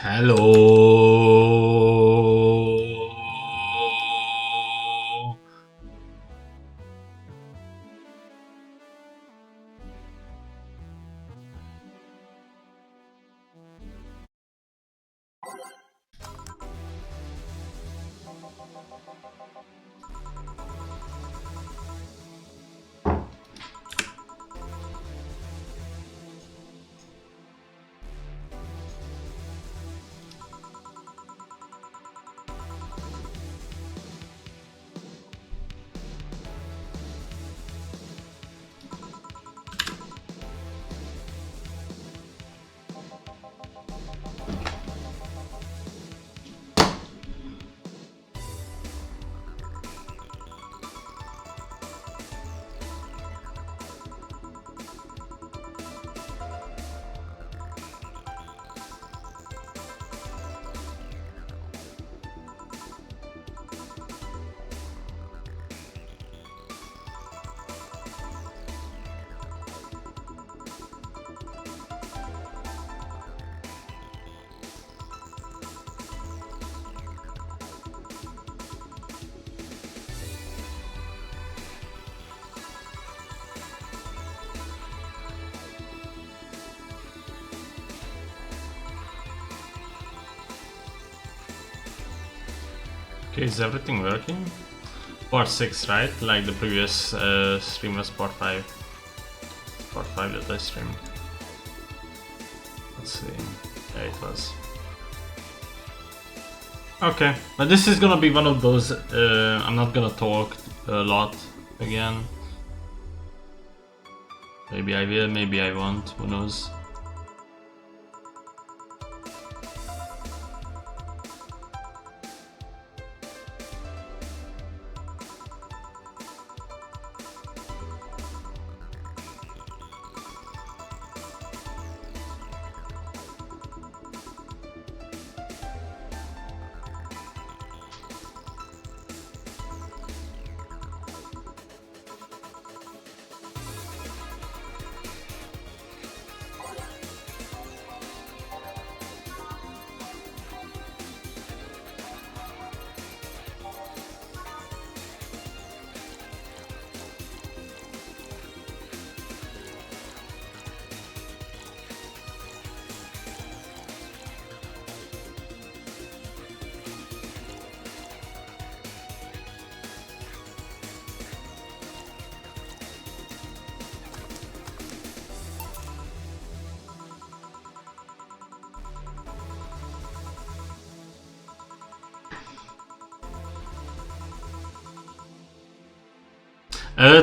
Hello. Okay, is everything working? Part 6, right? Like the previous stream was part 5. Part 5 that I streamed. Let's see. Yeah, it was. Okay, but this is gonna be one of those, I'm not gonna talk a lot again. Maybe I will, maybe I won't, who knows.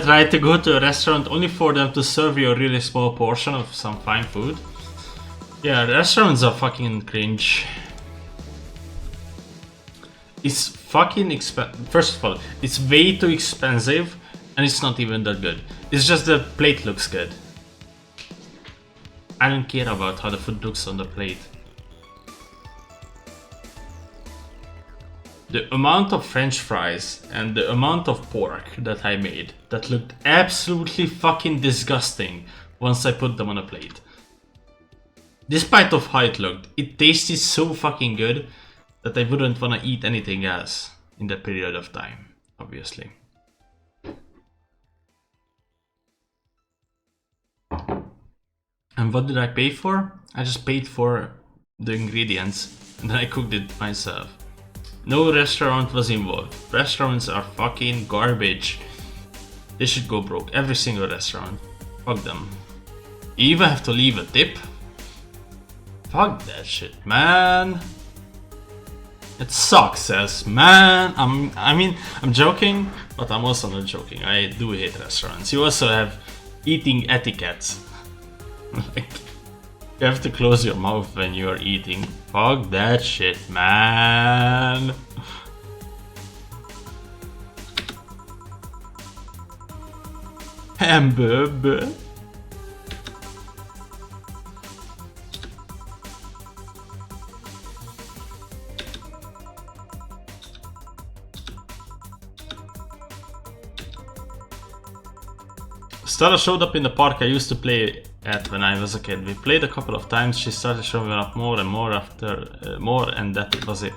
Try to go to a restaurant only for them to serve you a really small portion of some fine food. Yeah, restaurants are fucking cringe. It's fucking expensive. First of all, it's way too expensive and it's not even that good. It's just the plate looks good. I don't care about how the food looks on the plate. The amount of french fries and the amount of pork that I made that looked absolutely fucking disgusting once I put them on a plate. Despite of how it looked, it tasted so fucking good that I wouldn't want to eat anything else in that period of time, obviously. And what did I pay for? I just paid for the ingredients and then I cooked it myself. No restaurant was involved. Restaurants are fucking garbage. They should go broke. Every single restaurant. Fuck them. You even have to leave a tip? Fuck that shit, man. It sucks, man. I'm joking, but I'm also not joking. I do hate restaurants. You also have eating etiquettes. Like, you have to close your mouth when you are eating. Fuck that shit, man. Hamburger. Stella showed up in the park I used to play at when I was a kid. We played a couple of times, she started showing up more and more after more, and that was it.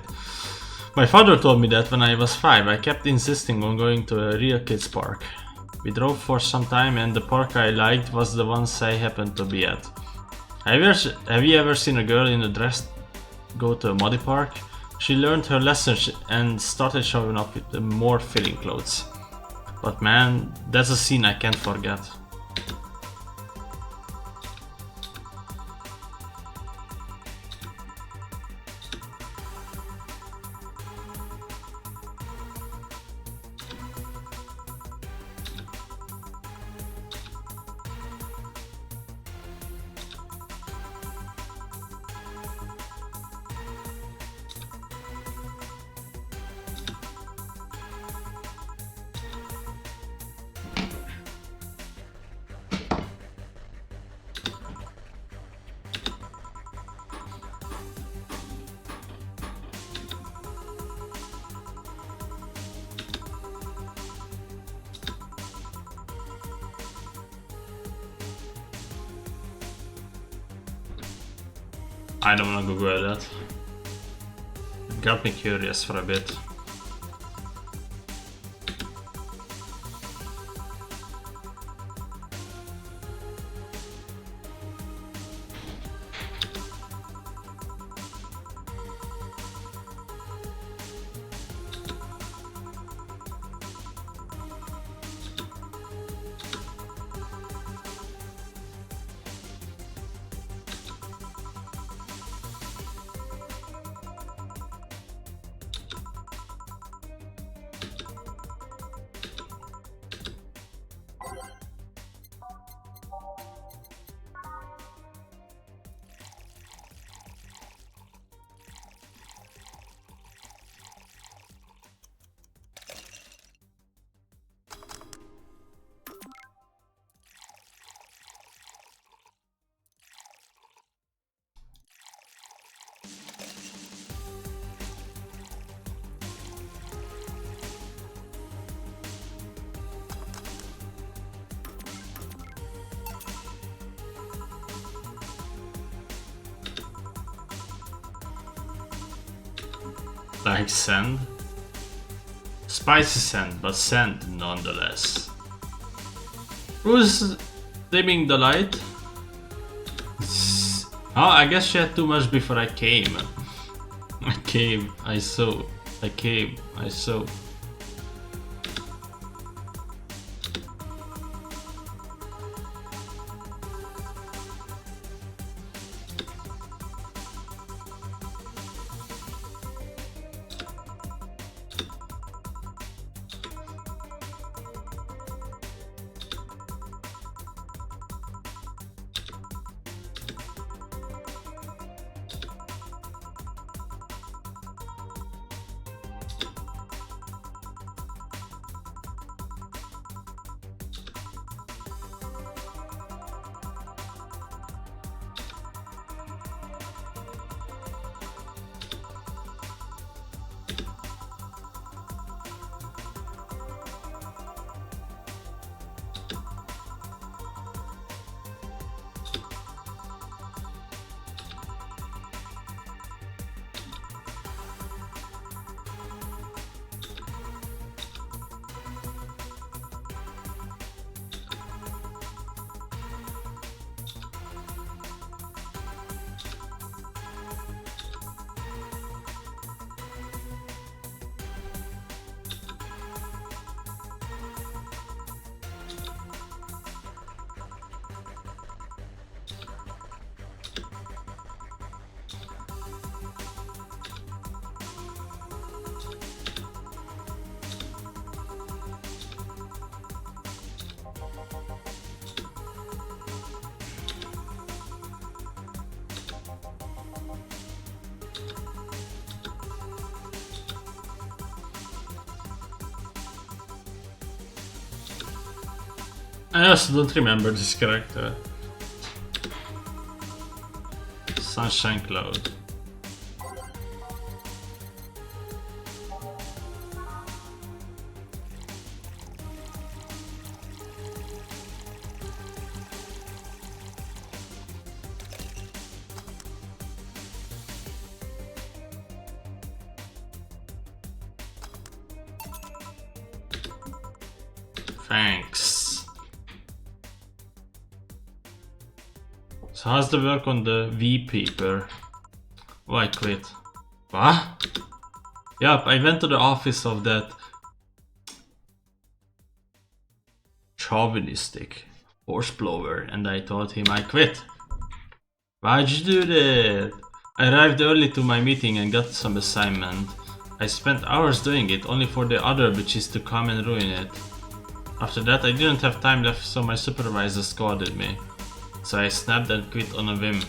My father told me that when I was 5, I kept insisting on going to a real kids park. We drove for some time and the park I liked was the ones I happened to be at. Have you ever seen a girl in a dress go to a muddy park? She learned her lesson and started showing up with more fitting clothes. But man, that's a scene I can't forget. I don't wanna Google that. It got me curious for a bit. Like sand? Spicy sand, but sand nonetheless. Who's dimming the light? Oh, I guess she had too much before I came. I came, I saw. I came, I saw. I also don't remember this character. Sunshine Cloud. Thanks. So how's the work on the V paper? Oh, I quit. What? Yup, I went to the office of that chauvinistic horseblower and I told him I quit. Why'd you do that? I arrived early to my meeting and got some assignment. I spent hours doing it, only for the other bitches to come and ruin it. After that, I didn't have time left, so my supervisor scolded me. So I snapped and quit on a whim.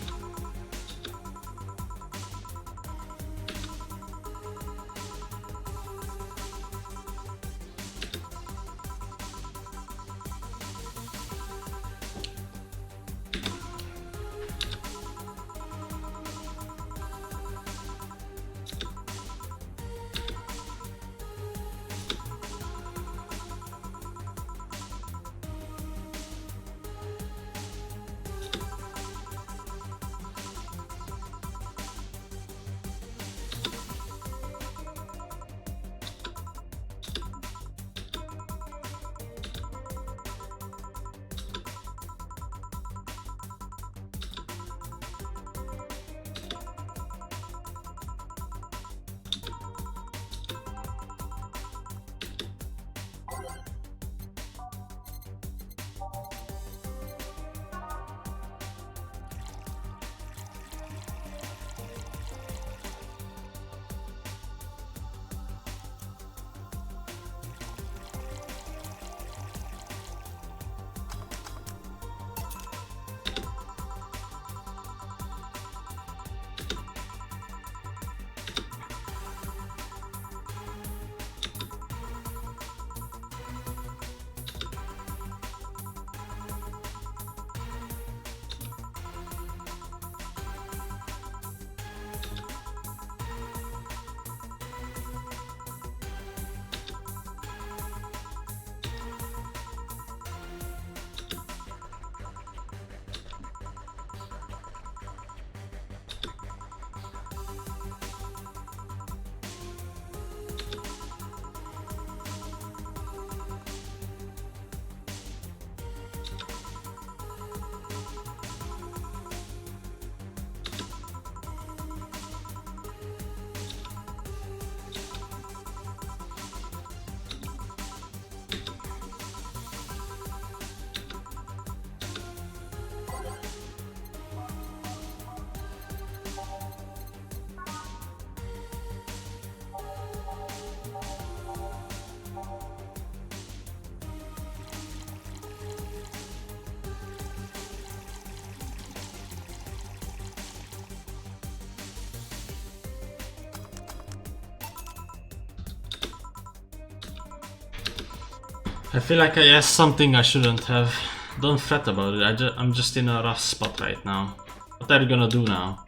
I feel like I asked something I shouldn't have. Don't fret about it, I'm just in a rough spot right now. What are you gonna do now?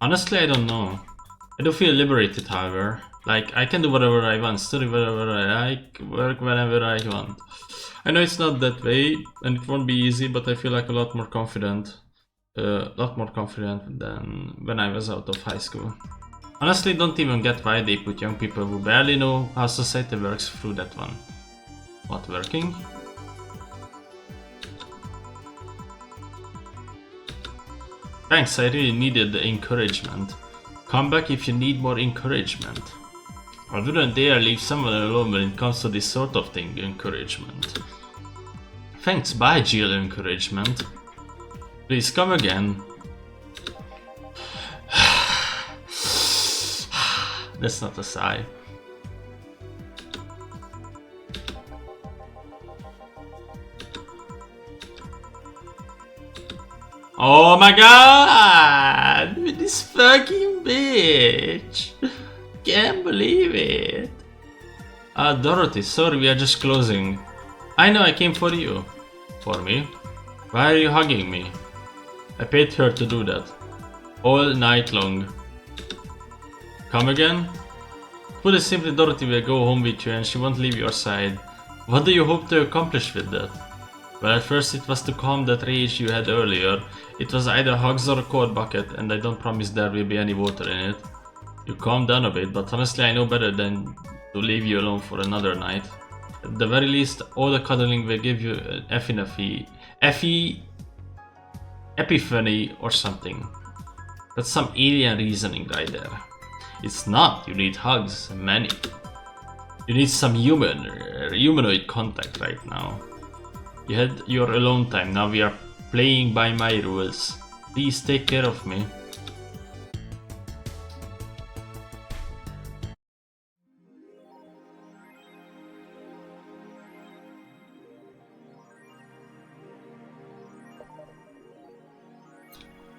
Honestly, I don't know. I do feel liberated, however. Like, I can do whatever I want, study whatever I like, work whenever I want. I know it's not that way, and it won't be easy, but I feel like a lot more confident. Than when I was out of high school. Honestly, don't even get why they put young people who barely know how society works through that one. What, working? Thanks, I really needed the encouragement. Come back if you need more encouragement. I wouldn't dare leave someone alone when it comes to this sort of thing, encouragement. Thanks, bye Jill, encouragement. Please come again. That's not a sigh. Oh my god! With this fucking bitch! Can't believe it! Dorothy, sorry, we are just closing. I know, I came for you. For me? Why are you hugging me? I paid her to do that. All night long. Come again? Put it simply, Dorothy will go home with you and she won't leave your side. What do you hope to accomplish with that? Well, at first it was to calm that rage you had earlier. It was either hugs or a cold bucket, and I don't promise there will be any water in it. You calmed down a bit, but honestly I know better than to leave you alone for another night. At the very least, all the cuddling will give you an epiphany or something. That's some alien reasoning right there. It's not. You need hugs, many. You need some humanoid contact right now. You had your alone time. Now we are playing by my rules. Please take care of me.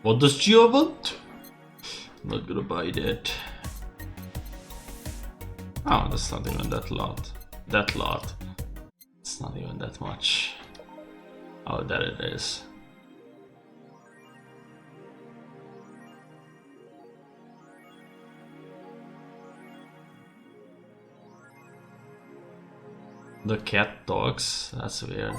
What does Gio want? I'm not gonna buy that. Oh, that's not even that lot. It's not even that much. Oh, there it is. The cat talks. That's weird.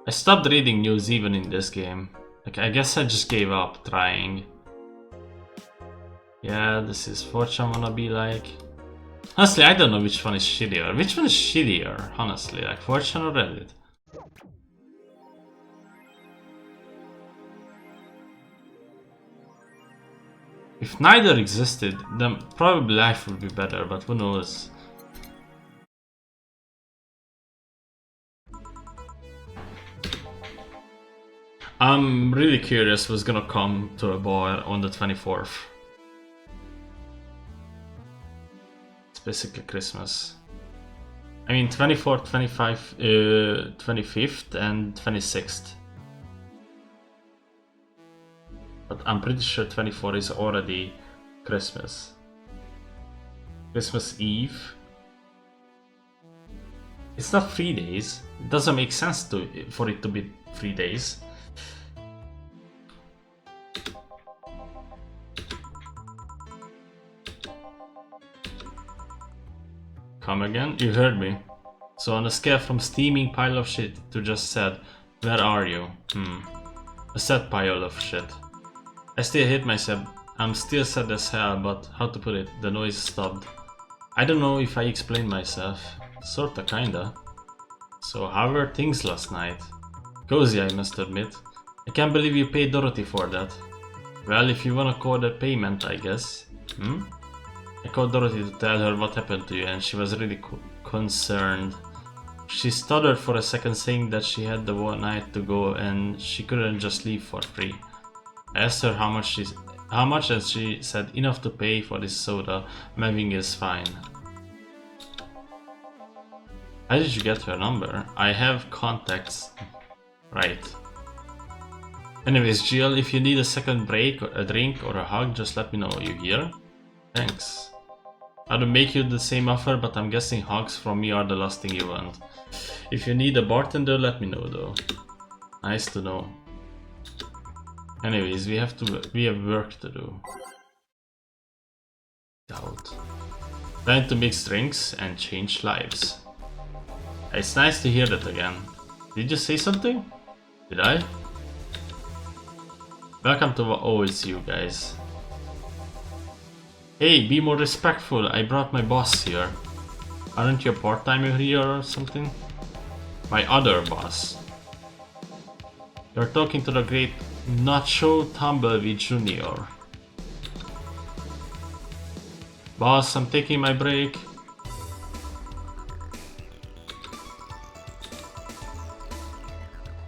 I stopped reading news even in this game. Like, I guess I just gave up trying. Yeah, this is Fortune wanna be like. Honestly, I don't know which one is shittier. Which one is shittier, honestly? Like Fortune or Reddit? If neither existed, then probably life would be better, but who knows? I'm really curious what's gonna come to a bar on the 24th. It's basically Christmas. I mean 24th, 25th and 26th. But I'm pretty sure 24 is already Christmas. Christmas Eve. It's not 3 days. It doesn't make sense for it to be 3 days. Come again? You heard me. So on a scale from steaming pile of shit to just said, where are you? A sad pile of shit. I still hate myself. I'm still sad as hell, but how to put it, the noise stopped. I don't know if I explained myself. Sorta, kinda. So how were things last night? Cozy, I must admit. I can't believe you paid Dorothy for that. Well, if you wanna call that payment, I guess. I called Dorothy to tell her what happened to you, and she was really concerned. She stuttered for a second, saying that she had the one night to go and she couldn't just leave for free. I asked her how much, and she said enough to pay for this soda. I'm having is fine. How did you get her number? I have contacts. Right. Anyways, Jill, if you need a second break, or a drink, or a hug, just let me know. You hear? Thanks. I would make you the same offer, but I'm guessing hugs from me are the last thing you want. If you need a bartender, let me know though. Nice to know. Anyways, we have work to do. Doubt. Time to mix drinks and change lives. It's nice to hear that again. Did you say something? Did I? Welcome to Va-11, you guys. Hey, be more respectful. I brought my boss here. Aren't you a part-timer here or something? My other boss. You're talking to the great Nacho Tumbleweed Jr. Boss, I'm taking my break.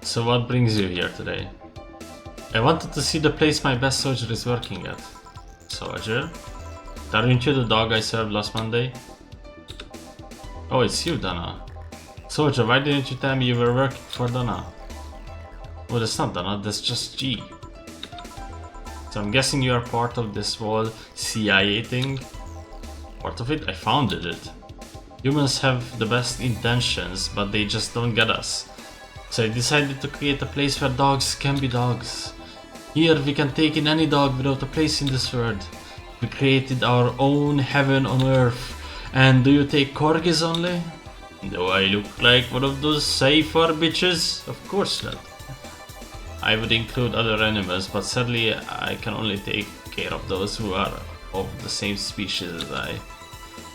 So what brings you here today? I wanted to see the place my best soldier is working at. Soldier? Aren't you the dog I served last Monday? Oh, it's you, Donna. Soldier, why didn't you tell me you were working for Donna? Oh, that's not Donna, that's just G. So I'm guessing you are part of this whole CIA thing? Part of it? I founded it. Humans have the best intentions, but they just don't get us. So I decided to create a place where dogs can be dogs. Here we can take in any dog without a place in this world. We created our own heaven on earth. And do you take corgis only? Do I look like one of those safer bitches? Of course not. I would include other animals, but sadly I can only take care of those who are of the same species as I.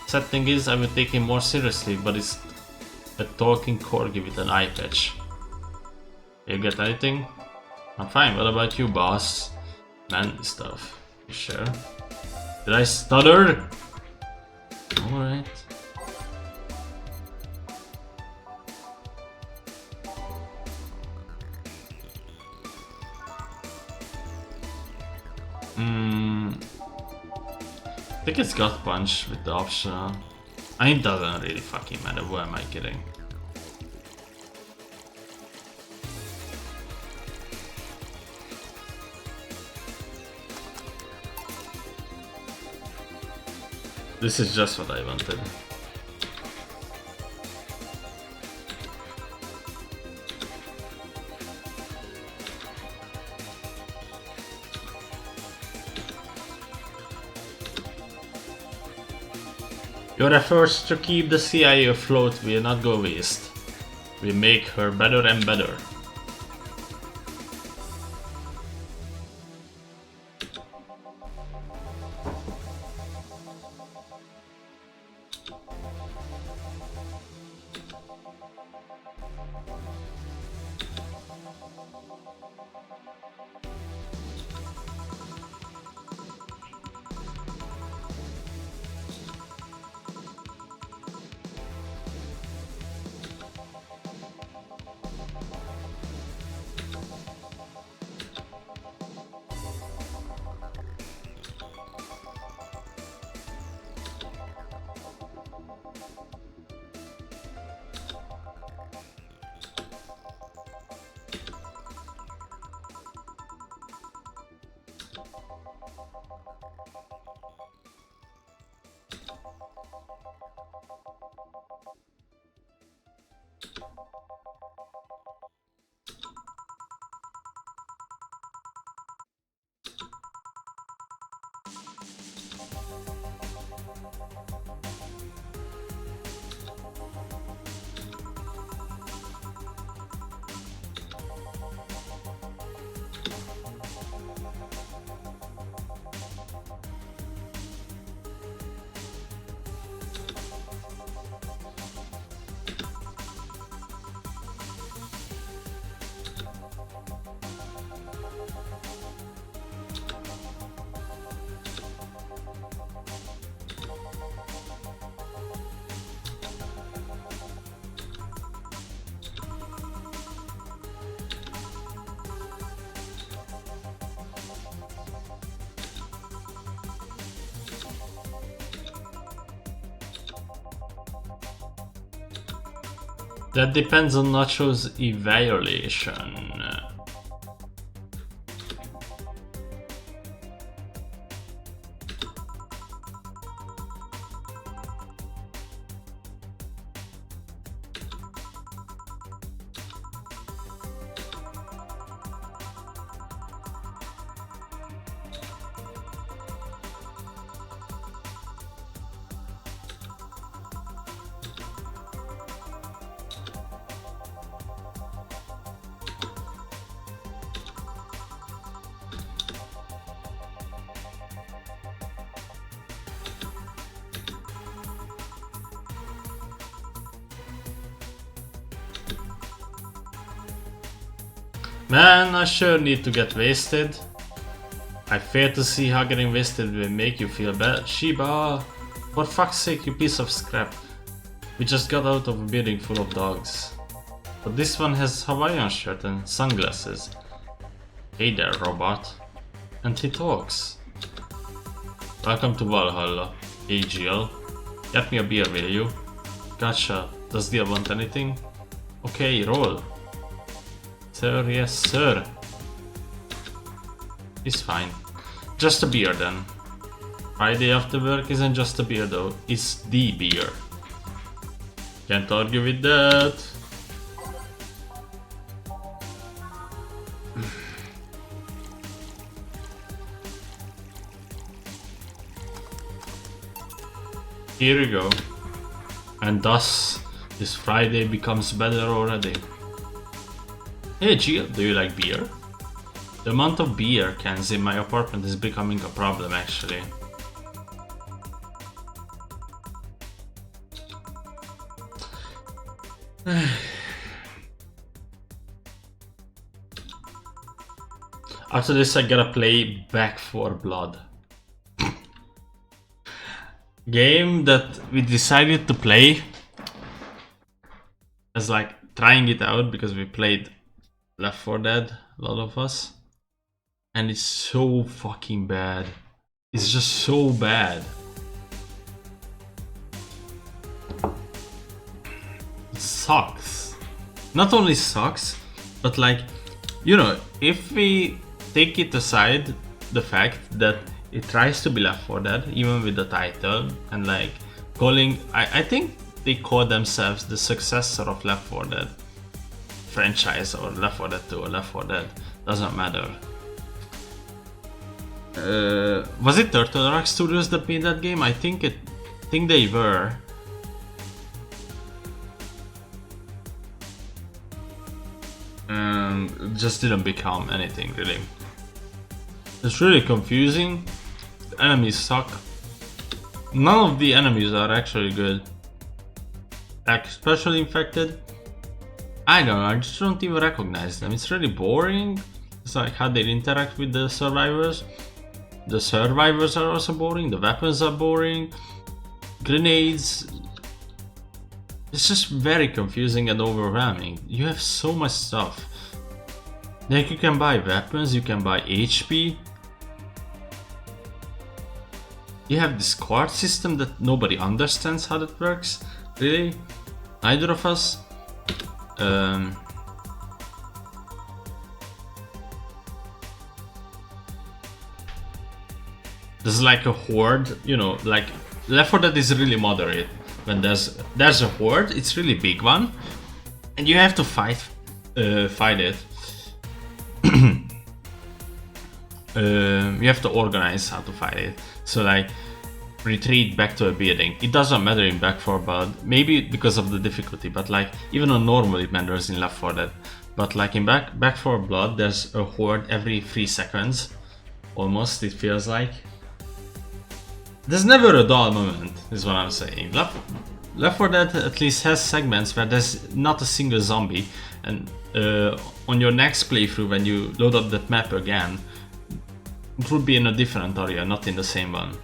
Sad thing is, I would take him more seriously, but it's a talking corgi with an eye patch. You get anything? I'm fine, what about you, boss? Man stuff. You sure? Did I stutter? Alright. I think it's gut punch with the optional. I mean, it doesn't really fucking matter, who am I kidding? This is just what I wanted. Your efforts to keep the CIA afloat will not go waste. We make her better and better. That depends on Nacho's evaluation. Man, I sure need to get wasted. I fail to see how getting wasted will make you feel bad. Shiba! For fuck's sake, you piece of scrap. We just got out of a building full of dogs. But this one has Hawaiian shirt and sunglasses. Hey there, robot. And he talks. Welcome to Valhalla. Hey Jill. Get me a beer, will you? Gotcha. Does Jill want anything? Okay, roll. Sir, yes sir. It's fine. Just a beer then. Friday after work isn't just a beer though, it's the beer. Can't argue with that. Here you go. And thus, this Friday becomes better already. Hey Jill, do you like beer? The amount of beer cans in my apartment is becoming a problem actually. After this, I gotta play Back 4 Blood. Game that we decided to play as like trying it out because we played Left 4 Dead, a lot of us. And it's so fucking bad. It's just so bad. It sucks. Not only sucks, but like, you know, if we take it aside the fact that it tries to be Left 4 Dead, even with the title, and like calling, I think they call themselves the successor of Left 4 Dead franchise, or Left 4 Dead 2 or Left 4 Dead, doesn't matter. Was it Turtle Rock Studios that made that game? I think they were. Just didn't become anything really. It's really confusing. The enemies suck. None of the enemies are actually good. Like especially infected. I don't know, I just don't even recognize them. It's really boring. It's like how they interact with the survivors. The survivors are also boring. The weapons are boring. Grenades. It's just very confusing and overwhelming. You have so much stuff. Like you can buy weapons, you can buy HP. You have this card system that nobody understands how that works. Really? Neither of us. There's like a horde, you know, like Left 4 Dead is really moderate. When there's a horde, it's really big one, and you have to fight it. You have to organize how to fight it. So like retreat back to a building. It doesn't matter in Back 4 Blood, maybe because of the difficulty, but like even on normal it matters in Left 4 Dead. But like in Back 4 Blood, there's a horde every 3 seconds, almost. It feels like. There's never a dull moment, is what I'm saying. Left 4 Dead at least has segments where there's not a single zombie, and on your next playthrough, when you load up that map again, it would be in a different area, not in the same one.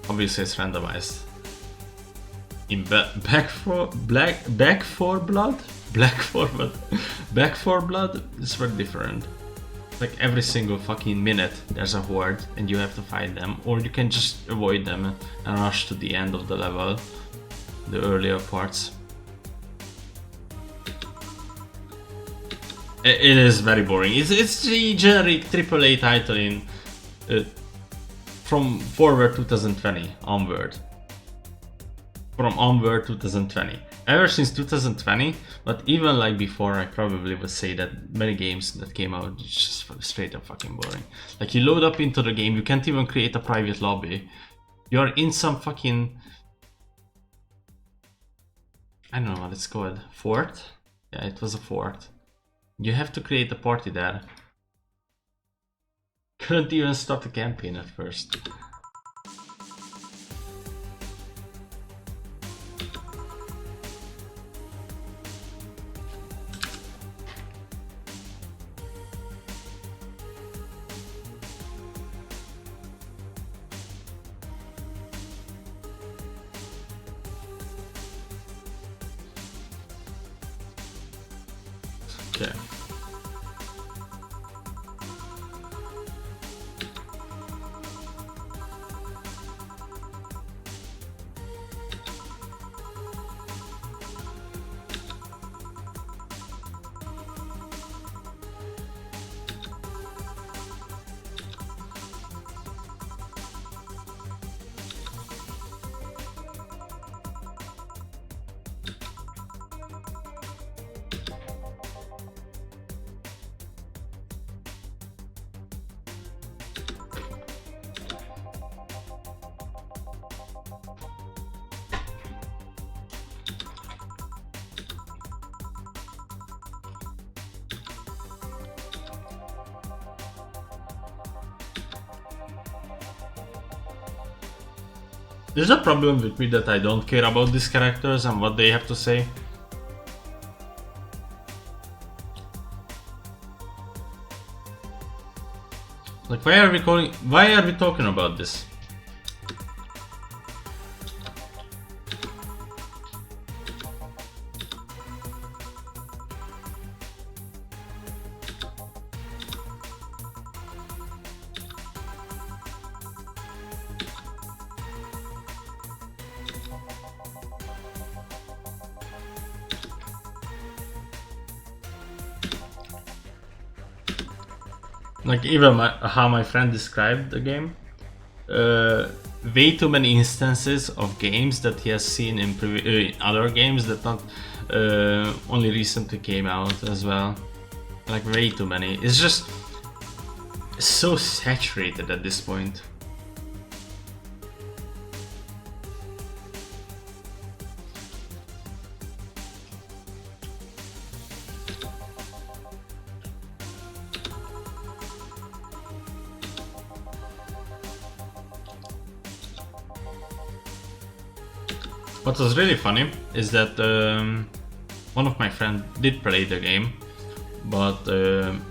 Obviously, it's randomized. In Back 4 Blood, Back 4 Blood, it's very different. Like every single fucking minute there's a horde and you have to fight them, or you can just avoid them and rush to the end of the level, the earlier parts. It is very boring. It's the generic AAA title in from forward 2020 onward. From onward 2020. Ever since 2020, but even like before, I probably would say that many games that came out just straight up fucking boring. Like you load up into the game, you can't even create a private lobby. You're in some fucking, I don't know what it's called, fort? Yeah, it was a fort. You have to create a party there. Couldn't even start the campaign at first. Okay. There's a problem with me that I don't care about these characters and what they have to say. Like, why are we talking about this? Like, even how my friend described the game, way too many instances of games that he has seen in other games that not only recently came out as well. Like, way too many. It's just so saturated at this point. What was really funny is that one of my friends did play the game, but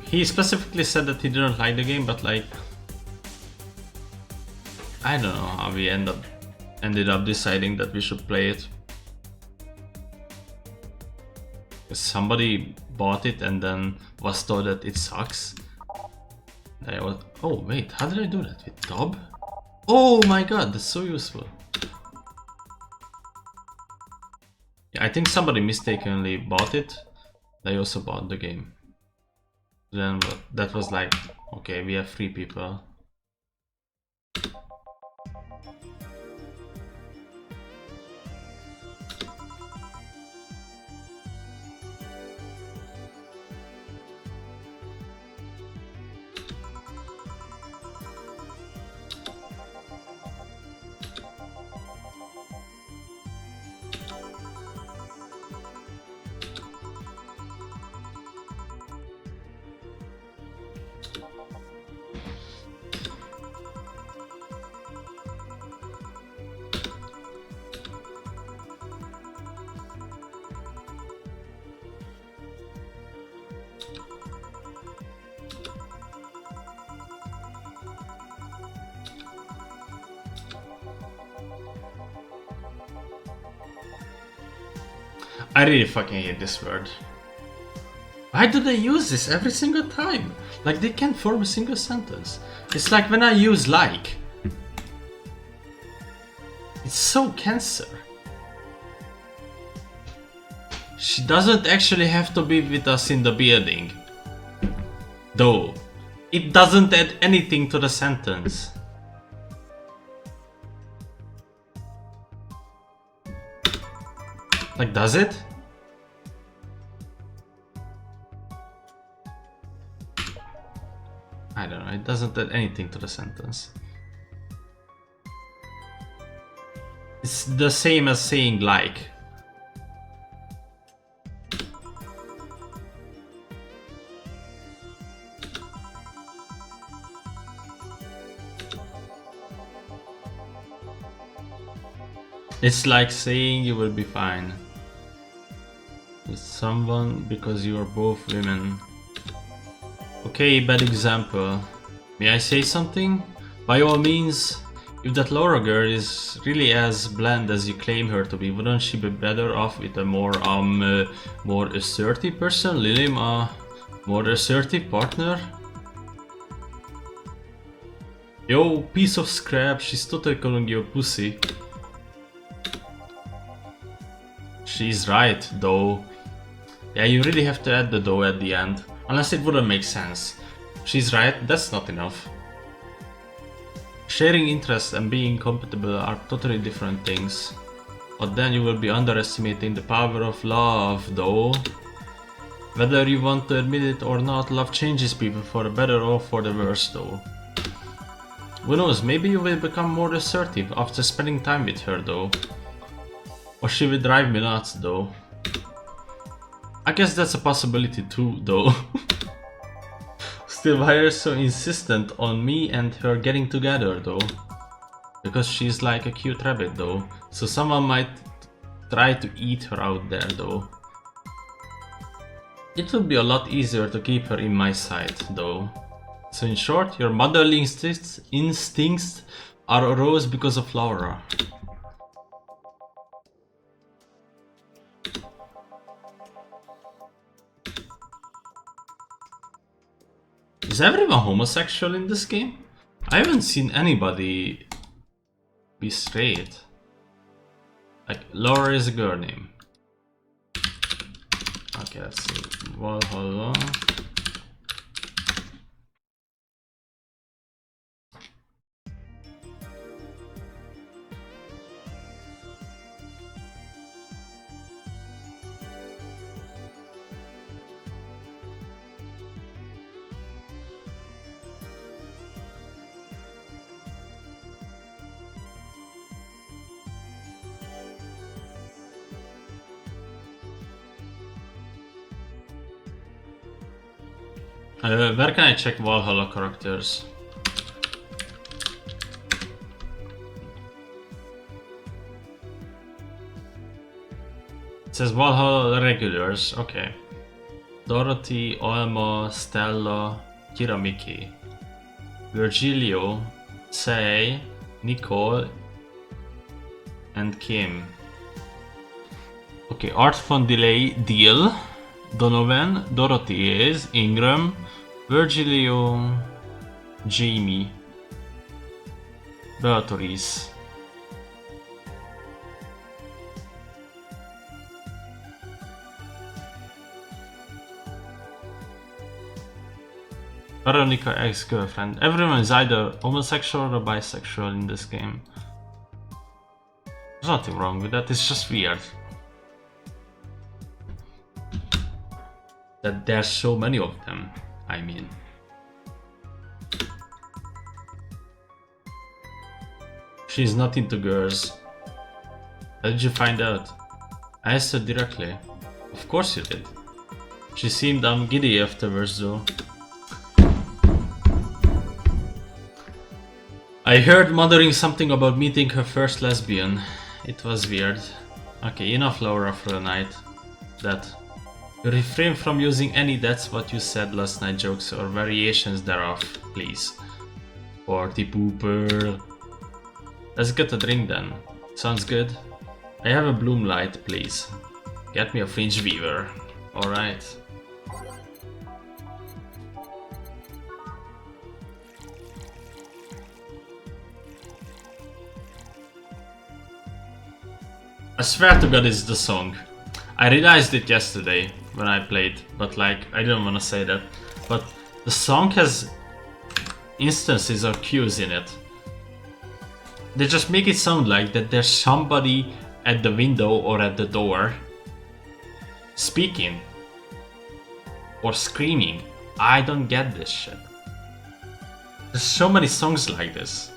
he specifically said that he didn't like the game, but like, I don't know how we ended up deciding that we should play it. Somebody bought it and then was told that it sucks. Oh wait, how did I do that? With Tab? Oh my god, that's so useful. I think somebody mistakenly bought it. They also bought the game. Then that was like, okay, we have 3 people. I really fucking hate this word. Why do they use this every single time? Like, they can't form a single sentence. It's like when I use like. It's so cancer. She doesn't actually have to be with us in the building. Though, it doesn't add anything to the sentence. Like, does it? I don't know, it doesn't add anything to the sentence. It's the same as saying like. It's like saying you will be fine with someone because you are both women. Okay, bad example. May I say something? By all means, if that Laura girl is really as bland as you claim her to be, wouldn't she be better off with a more assertive person? Lilim, more assertive partner? Yo, piece of scrap, she's totally calling you a pussy. She's right, though. Yeah, you really have to add the though at the end. Unless it wouldn't make sense. She's right, that's not enough. Sharing interests and being compatible are totally different things. But then you will be underestimating the power of love, though. Whether you want to admit it or not, love changes people for the better or for the worse, though. Who knows, maybe you will become more assertive after spending time with her, though. Or she will drive me nuts, though. I guess that's a possibility too, though. Still, why are you so insistent on me and her getting together, though? Because she's like a cute rabbit, though. So someone might try to eat her out there, though. It would be a lot easier to keep her in my sight, though. So in short, your motherly instincts are arose because of Laura. Is everyone homosexual in this game? I haven't seen anybody be straight. Like, Laura is a girl name. Okay, let's see. Valhalla. Where can I check Valhalla characters? It says Valhalla regulars, okay. Dorothy, Olma, Stella, Kiramiki, Virgilio, Sei, Nicole, and Kim. Okay, Art von Delay, Deal, Donovan, Dorothy is, Ingram, Virgilio, Jamie, Beatrice. Veronica, ex-girlfriend. Everyone is either homosexual or bisexual in this game. There's nothing wrong with that, it's just weird. That there's so many of them, I mean. She's not into girls. How did you find out? I asked her directly. Of course you did. She seemed giddy afterwards though. I heard muttering something about meeting her first lesbian. It was weird. Okay, enough Laura for the night. That. You refrain from using any "that's what you said last night" jokes or variations thereof, please. Party pooper. Let's get a drink then. Sounds good. I have a bloom light, please. Get me a fringe weaver. Alright. I swear to God it's the song. I realized it yesterday when I played, but like, I didn't want to say that. But the song has instances or cues in it. They just make it sound like that there's somebody at the window or at the door speaking or screaming. I don't get this shit. There's so many songs like this.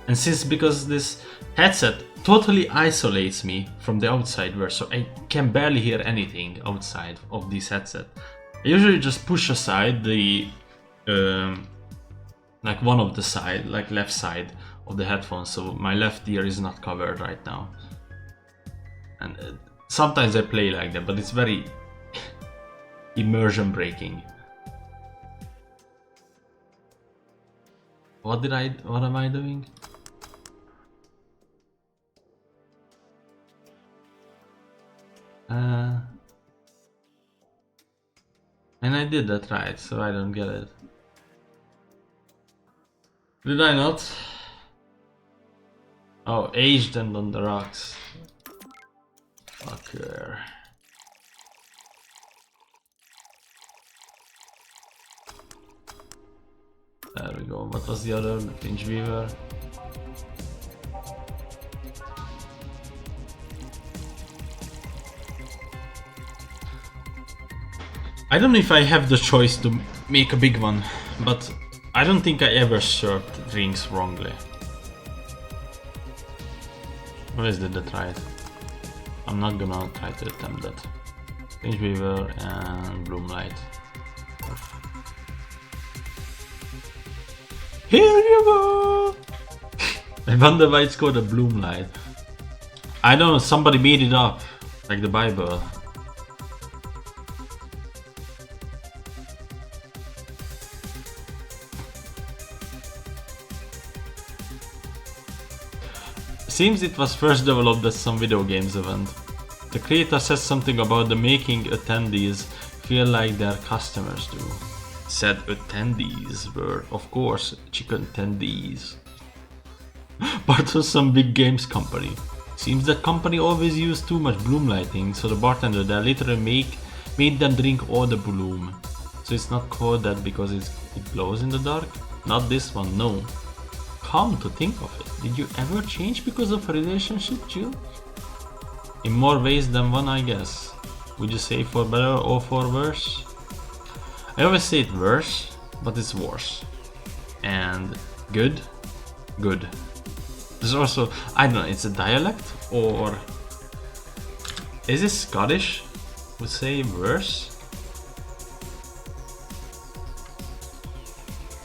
And because this headset totally isolates me from the outside world, so I can barely hear anything outside of this headset. I usually just push aside the like one of the side, like left side of the headphones, so my left ear is not covered right now. And sometimes I play like that, but it's very immersion breaking. What am I doing? And I did that right, so I don't get it. Did I not? Oh, aged and on the rocks. Fucker. There we go. What was the other? The Finch Weaver. I don't know if I have the choice to make a big one, but I don't think I ever served drinks wrongly. Or is that right? I'm not gonna try to attempt that. Finch Weaver and Bloomlight. Here you go! I wonder why it's called a Bloomlight. I don't know, somebody made it up, like the Bible. Seems it was first developed at some video games event. The creator says something about the making attendees feel like their customers do. Said attendees were, of course, chicken tendies. Part of some big games company. Seems that company always used too much bloom lighting, so the bartender there literally made them drink all the bloom. So it's not called that because it glows in the dark? Not this one, no. Come to think of it, did you ever change because of a relationship, Jill? In more ways than one, I guess. Would you say for better or for worse? I always say it worse, but it's worse. And good? Good. There's also, I don't know, it's a dialect or is it Scottish? Would say worse?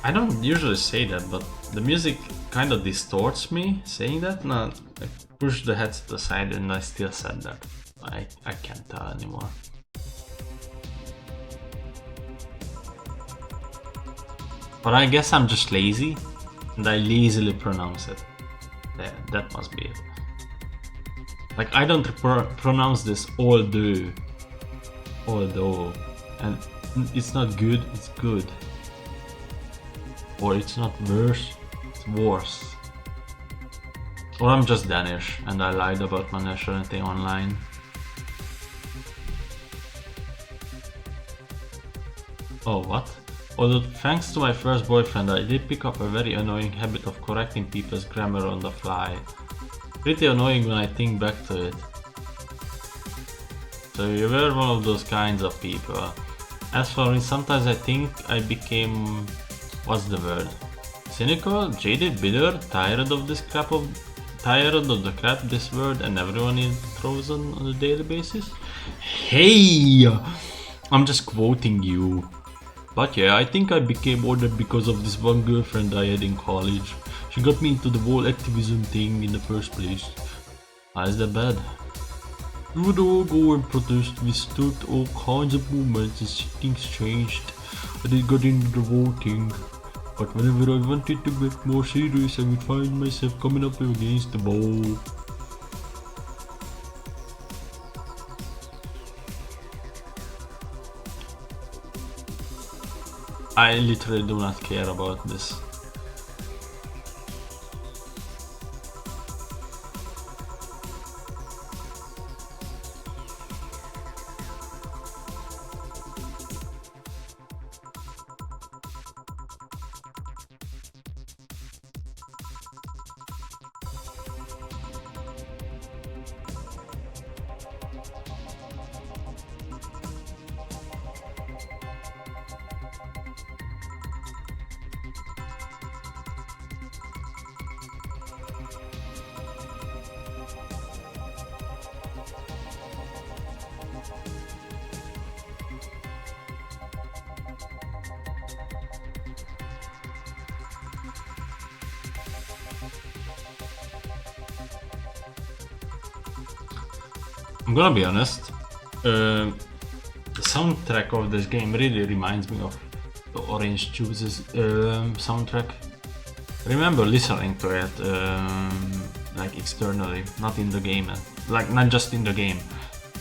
I don't usually say that, but the music kind of distorts me saying that. No, I pushed the heads to the side and I still said that. I can't tell anymore. But I guess I'm just lazy and I lazily pronounce it. Yeah, that must be it. Like I don't pronounce this although, and it's not good, it's good. Or it's not worse, it's worse. Or I'm just Danish and I lied about my nationality online. Oh, what? Although thanks to my first boyfriend I did pick up a very annoying habit of correcting people's grammar on the fly. Pretty annoying when I think back to it. So you were one of those kinds of people. As for me, sometimes I think I became... what's the word? Cynical? Jaded? Bitter? Tired of the crap this word and everyone throws on a daily basis? Hey! I'm just quoting you. But yeah, I think I became older because of this one girlfriend I had in college. She got me into the whole activism thing in the first place. Why is that bad? We would all go and protest, we stood all kinds of movements and things changed. I did got into the voting. But whenever I wanted to get more serious, I would find myself coming up against the wall. I literally do not care about this. I'm gonna be honest, the soundtrack of this game really reminds me of the Orange Juice's soundtrack. I remember listening to it like externally, not in the game, like not just in the game.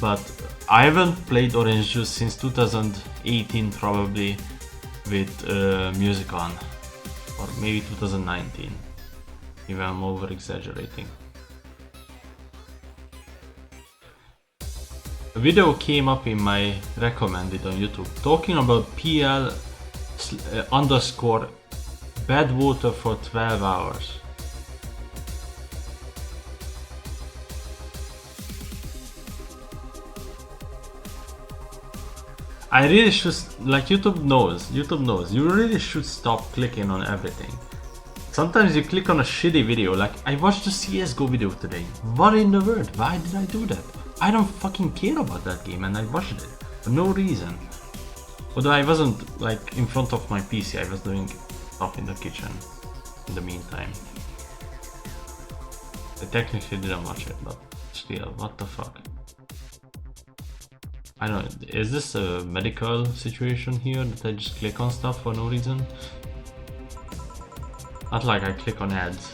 But I haven't played Orange Juice since 2018 probably with music on, or maybe 2019, if I'm over exaggerating. A video came up in my recommended on YouTube talking about PL underscore bad water for 12 hours. I really should, like YouTube knows, you really should stop clicking on everything. Sometimes you click on a shitty video, like I watched a CSGO video today. What in the world? Why did I do that? I don't fucking care about that game and I watched it for no reason. Although I wasn't like in front of my PC, I was doing stuff in the kitchen in the meantime. I technically didn't watch it, but still, what the fuck? I don't know, is this a medical situation here that I just click on stuff for no reason? Not like I click on ads.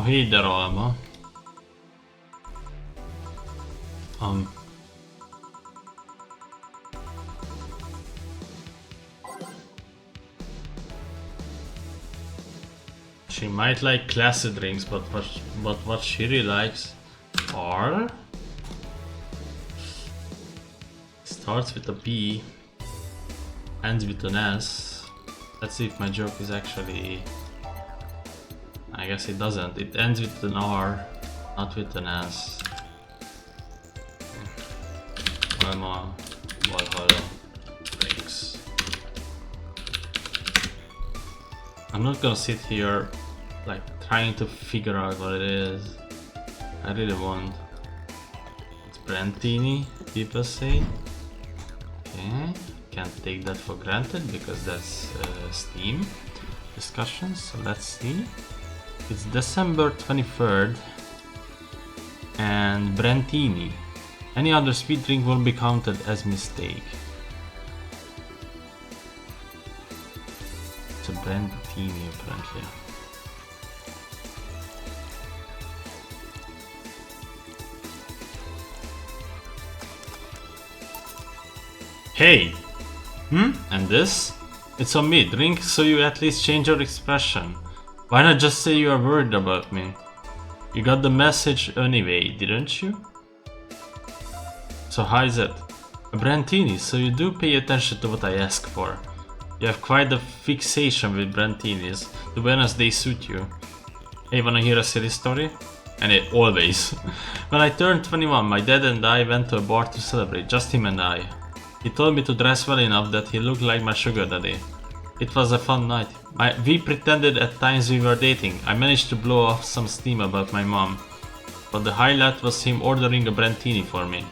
Hey there, Alma. She might like classy drinks, but what she really likes are... Starts with a B, ends with an S. Let's see if my joke is actually... I guess it doesn't. It ends with an R, not with an S. Alma Valhalla drinks. I'm not gonna sit here like trying to figure out what it is. I really won't. It's Brantini, people say. Okay, can't take that for granted because that's Steam discussions. So let's see. It's December 23rd and Brantini. Any other sweet drink will be counted as mistake. It's a Brantini apparently. Hey! And this? It's on me. Drink so you at least change your expression. Why not just say you are worried about me? You got the message anyway, didn't you? So how is it? A Brantini, so you do pay attention to what I ask for. You have quite a fixation with Brantinis. To be honest, they suit you. Hey, wanna hear a silly story? And it always. When I turned 21, my dad and I went to a bar to celebrate, just him and I. He told me to dress well enough that he looked like my sugar daddy. It was a fun night. We pretended at times we were dating. I managed to blow off some steam about my mom. But the highlight was him ordering a Brantini for me.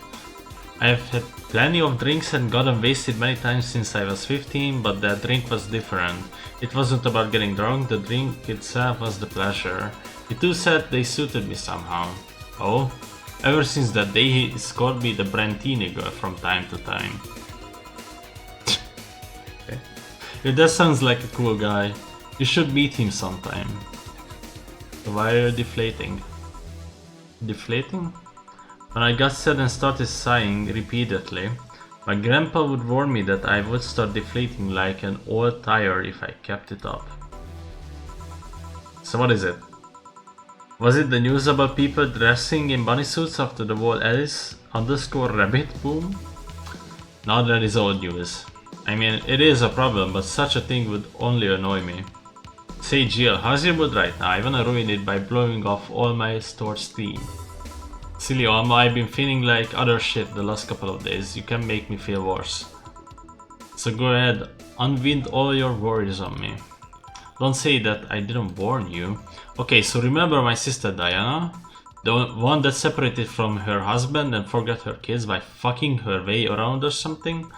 I have had plenty of drinks and gotten wasted many times since I was 15, but that drink was different. It wasn't about getting drunk, the drink itself was the pleasure. The two said they suited me somehow. Oh? Ever since that day he's called me the Brantini girl from time to time. That sounds like a cool guy. You should meet him sometime. Why are you deflating? Deflating? When I got sad and started sighing repeatedly, my grandpa would warn me that I would start deflating like an old tire if I kept it up. So what is it? Was it the news about people dressing in bunny suits after the whole Alice_Rabbit boom? Now that is old news. I mean, it is a problem, but such a thing would only annoy me. Say Jill, how's your mood right now? I wanna ruin it by blowing off all my stored steam. Silly Alma, I've been feeling like other shit the last couple of days. You can make me feel worse. So go ahead, unwind all your worries on me. Don't say that I didn't warn you. Okay, so remember my sister Diana? The one that separated from her husband and forgot her kids by fucking her way around or something?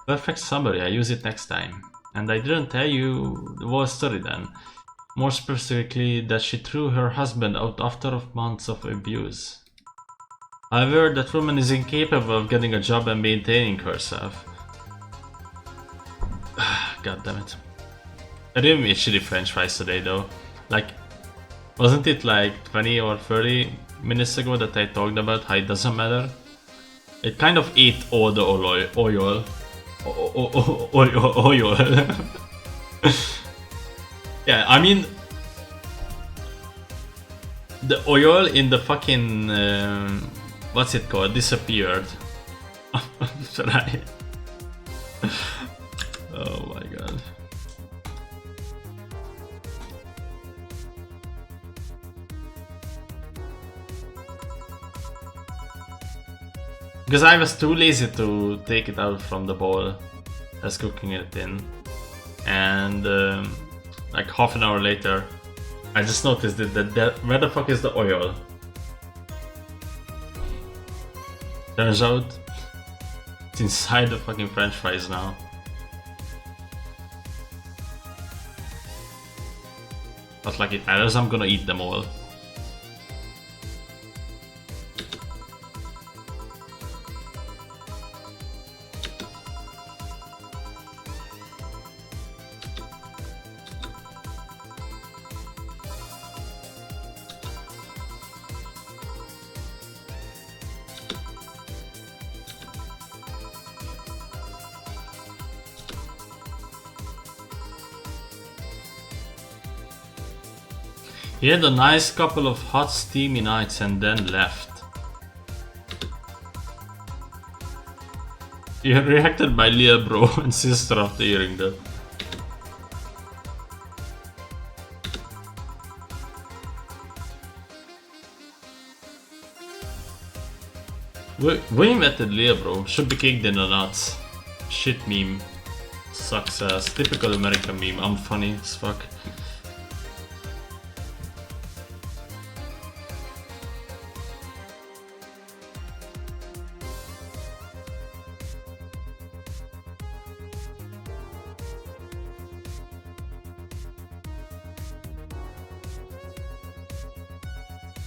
Perfect summary, I use it next time. And I didn't tell you the whole story then. More specifically, that she threw her husband out after months of abuse. However, that woman is incapable of getting a job and maintaining herself. God damn it. I didn't eat shitty french fries today though. Like, wasn't it like 20 or 30 minutes ago that I talked about how it doesn't matter? It kind of ate all the oil. Yeah, I mean, the oil in the fucking what's it called disappeared. Right? Oh my god. Because I was too lazy to take it out from the bowl as cooking it in, and like half an hour later I just noticed that where the fuck is the oil? Turns out it's inside the fucking french fries now. But like it matters, I'm gonna eat them all. He had a nice couple of hot steamy nights and then left. You reacted by Leah bro and sister after hearing that. We invented Leah bro, should be kicked in the nuts. Shit meme. Sucks ass. Typical American meme, I'm funny as fuck.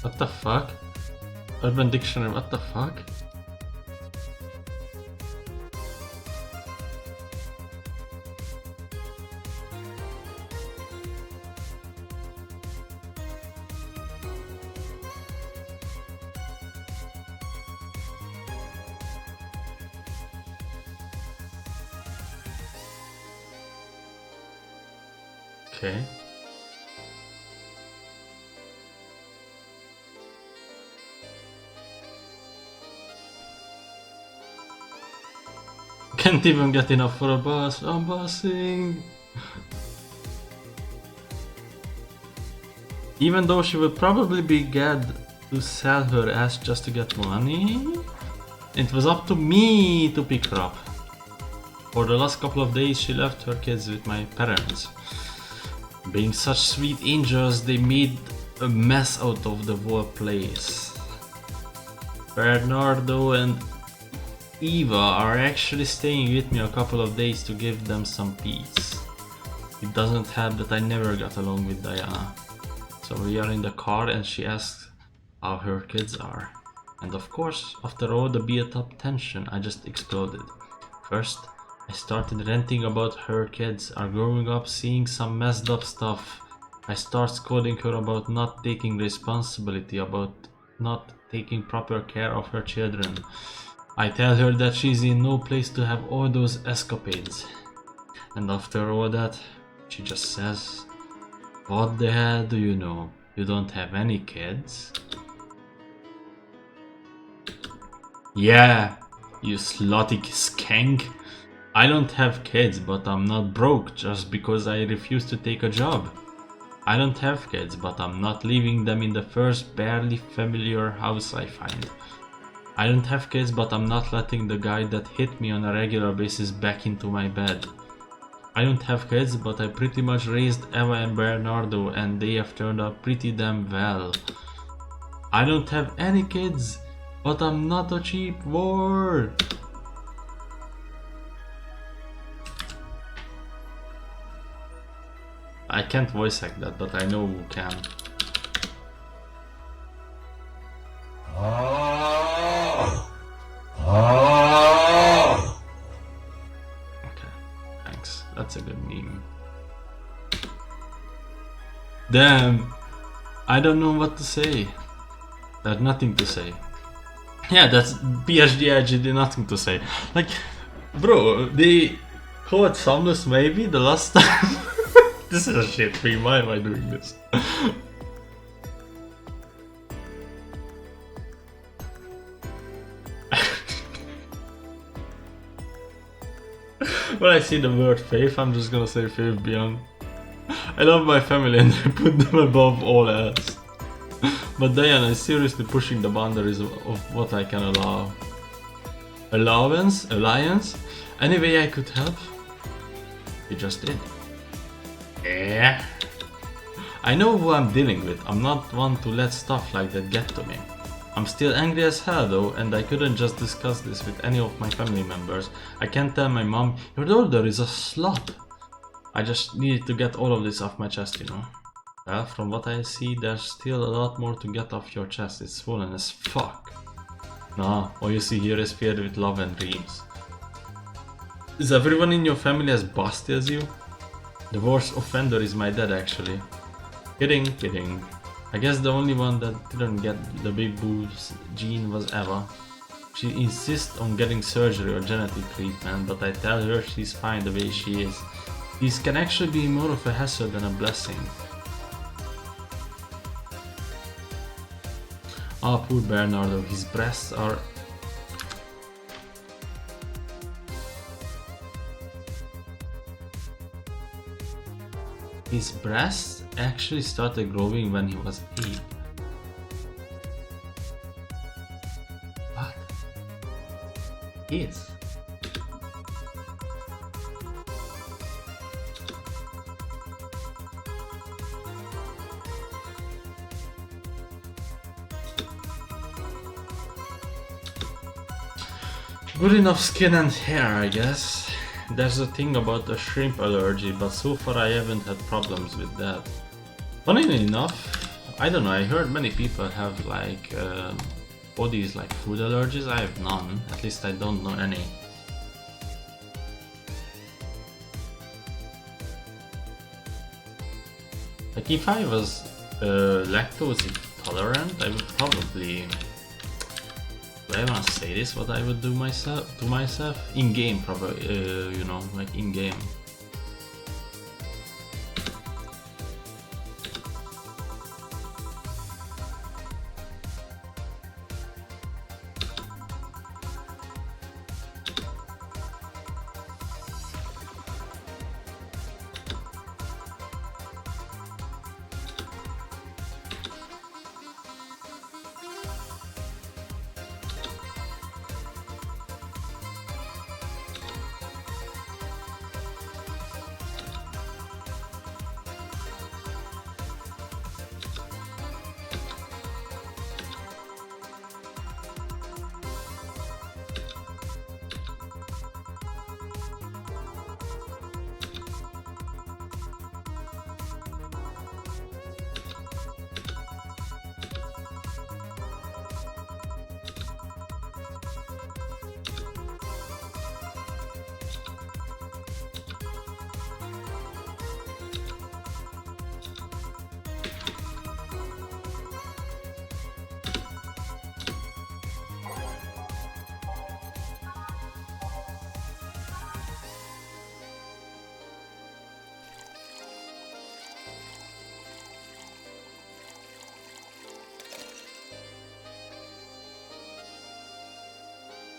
What the fuck? Urban Dictionary, what the fuck? Okay. Can't even get enough for a bus. I'm busing. Even though she would probably be glad to sell her ass just to get money, it was up to me to pick her up. For the last couple of days she left her kids with my parents. Being such sweet angels, they made a mess out of the whole place. Bernardo and Eva are actually staying with me a couple of days to give them some peace. It doesn't help that I never got along with Diana. So we are in the car and she asks how her kids are. And of course, after all the built-up tension, I just exploded. First, I started ranting about her kids are growing up seeing some messed up stuff. I start scolding her about not taking responsibility, about not taking proper care of her children. I tell her that she's in no place to have all those escapades. And after all that, she just says, "What the hell do you know? You don't have any kids?" Yeah, you slutty skank. I don't have kids, but I'm not broke just because I refuse to take a job. I don't have kids, but I'm not leaving them in the first barely familiar house I find. I don't have kids, but I'm not letting the guy that hit me on a regular basis back into my bed. I don't have kids, but I pretty much raised Eva and Bernardo and they have turned out pretty damn well. I don't have any kids, but I'm not a cheap whore. I can't voice act that, but I know who can. Okay, thanks. That's a good meme. Damn, I don't know what to say. There's nothing to say. Yeah, that's PhD actually nothing to say. Like, bro, they called Somnus maybe the last time. This is a shit thing, why am I doing this? When I see the word faith, I'm just gonna say faith beyond. I love my family and I put them above all else. But Diana is seriously pushing the boundaries of what I can allow. Alliance? Any way I could help? You just did. Yeah. I know who I'm dealing with. I'm not one to let stuff like that get to me. I'm still angry as hell though, and I couldn't just discuss this with any of my family members. I can't tell my mom, your daughter is a slut. I just needed to get all of this off my chest, you know. Well, from what I see, there's still a lot more to get off your chest. It's swollen as fuck. Nah, all you see here is filled with love and dreams. Is everyone in your family as busty as you? The worst offender is my dad actually. Kidding. I guess the only one that didn't get the big boobs gene was Eva. She insists on getting surgery or genetic treatment, but I tell her she's fine the way she is. These can actually be more of a hassle than a blessing. Oh, poor Bernardo, his breasts are... His breasts actually started growing when he was 8. What? Kids? Good enough skin and hair, I guess. There's a thing about a shrimp allergy, but so far I haven't had problems with that. Funnily enough, I don't know, I heard many people have like all these like food allergies. I have none, at least I don't know any. Like if I was lactose intolerant, I would probably... Do I want to say this? What I would do to myself in game, probably. You know, like in game.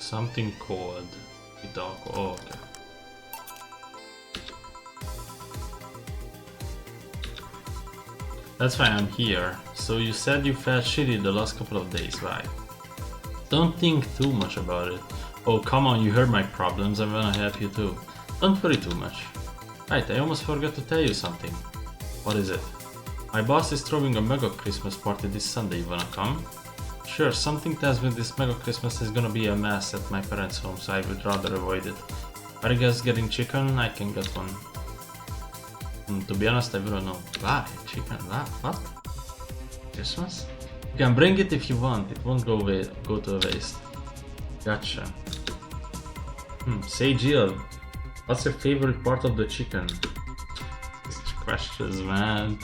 Something called the dog. Oh, okay. That's why I'm here. So you said you felt shitty the last couple of days, right? Don't think too much about it. Oh, come on, you heard my problems. I'm gonna help you too. Don't worry too much. Right, I almost forgot to tell you something. What is it? My boss is throwing a mega Christmas party this Sunday. You wanna come? Sure, something tells me this mega Christmas is gonna be a mess at my parents' home, so I would rather avoid it. Are you guys getting chicken? I can get one. To be honest, I wouldn't know. Why? Chicken? What? Christmas? You can bring it if you want, it won't go to waste. Gotcha. Say Jill, what's your favorite part of the chicken? These questions, man.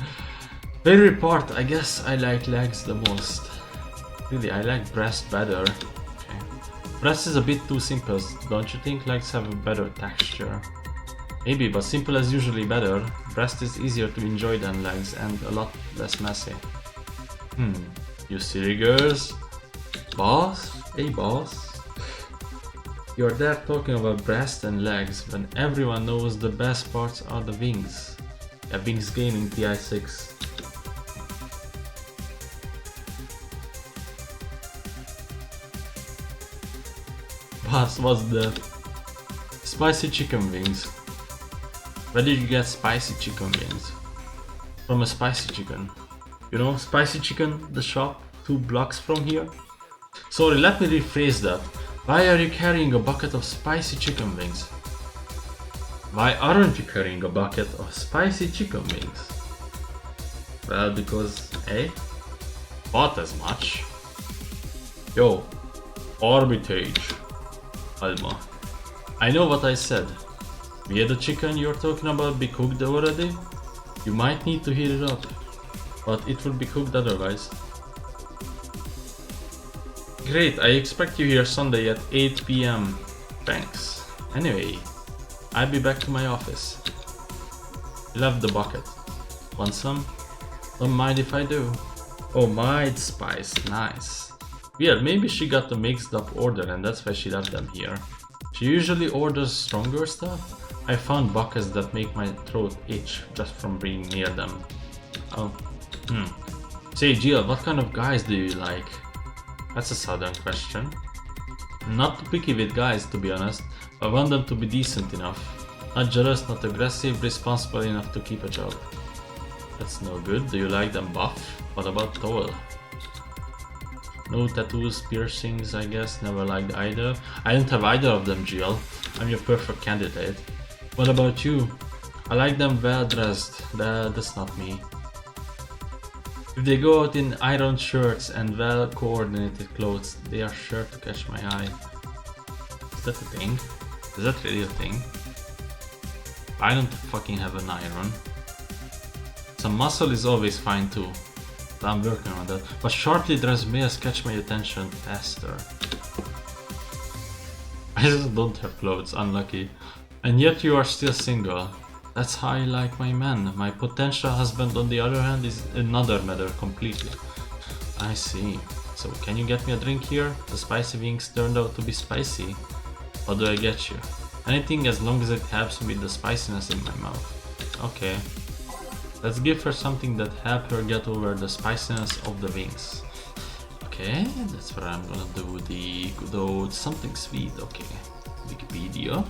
Favorite part? I guess I like legs the most. Really, I like breast better. Okay. Breast is a bit too simple, don't you think? Legs have a better texture. Maybe, but simple is usually better. Breast is easier to enjoy than legs and a lot less messy. You silly girls. Boss? Hey boss. You're there talking about breast and legs when everyone knows the best parts are the wings. Yeah, Wings Gaming TI6. What's the spicy chicken wings? Where did you get spicy chicken wings? From a spicy chicken. You know, spicy chicken, the shop 2 blocks from here? Sorry, let me rephrase that. Why are you carrying a bucket of spicy chicken wings? Why aren't you carrying a bucket of spicy chicken wings? Well, because, eh? Not as much. Yo, arbitrage. Alma. I know what I said. Will the chicken you're talking about be cooked already? You might need to heat it up, but it will be cooked otherwise. Great, I expect you here Sunday at 8 PM. Thanks. Anyway, I'll be back to my office. Love the bucket. Want some? Don't mind if I do. Oh, mild spice, nice. Weird, maybe she got the mixed up order and that's why she left them here. She usually orders stronger stuff. I found buckets that make my throat itch just from being near them. Oh, Say Jill, what kind of guys do you like? That's a southern question. Not too picky with guys, to be honest. I want them to be decent enough. Not jealous, not aggressive, responsible enough to keep a job. That's no good. Do you like them buff? What about tall? No tattoos, piercings, I guess. Never liked either. I don't have either of them, Jill. I'm your perfect candidate. What about you? I like them well dressed. That's not me. If they go out in iron shirts and well coordinated clothes, they are sure to catch my eye. Is that a thing? Is that really a thing? I don't fucking have an iron. Some muscle is always fine too. I'm working on that. But sharply dressed males catch my attention faster. I just don't have clothes, unlucky. And yet you are still single. That's how I like my man. My potential husband, on the other hand, is another matter completely. I see. So can you get me a drink here? The spicy wings turned out to be spicy. What do I get you? Anything as long as it helps me with the spiciness in my mouth. Okay. Let's give her something that helps her get over the spiciness of the wings. Okay, that's what I'm gonna do. The good old something sweet. Okay. Wikipedia.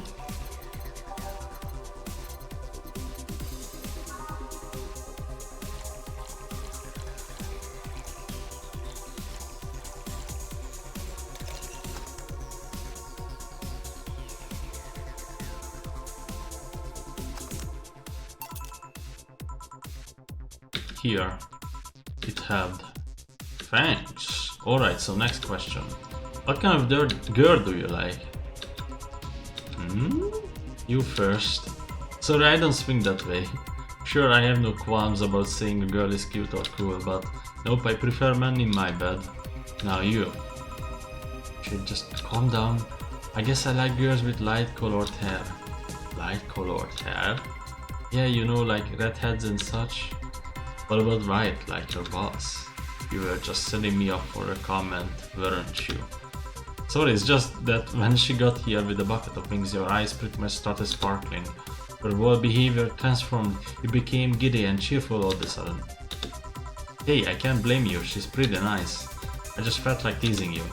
Here, it had thanks. Alright, so next question. What kind of girl do you like? You first. Sorry, I don't swing that way. Sure, I have no qualms about saying a girl is cute or cool, but nope, I prefer men in my bed. Now you. Should just calm down. I guess I like girls with light colored hair. Light colored hair? Yeah, you know, like redheads and such. What about right, like your boss? You were just setting me up for a comment, weren't you? Sorry, it's just that when she got here with a bucket of wings, your eyes pretty much started sparkling. Your whole behavior transformed, you became giddy and cheerful all of a sudden. Hey, I can't blame you, she's pretty nice. I just felt like teasing you.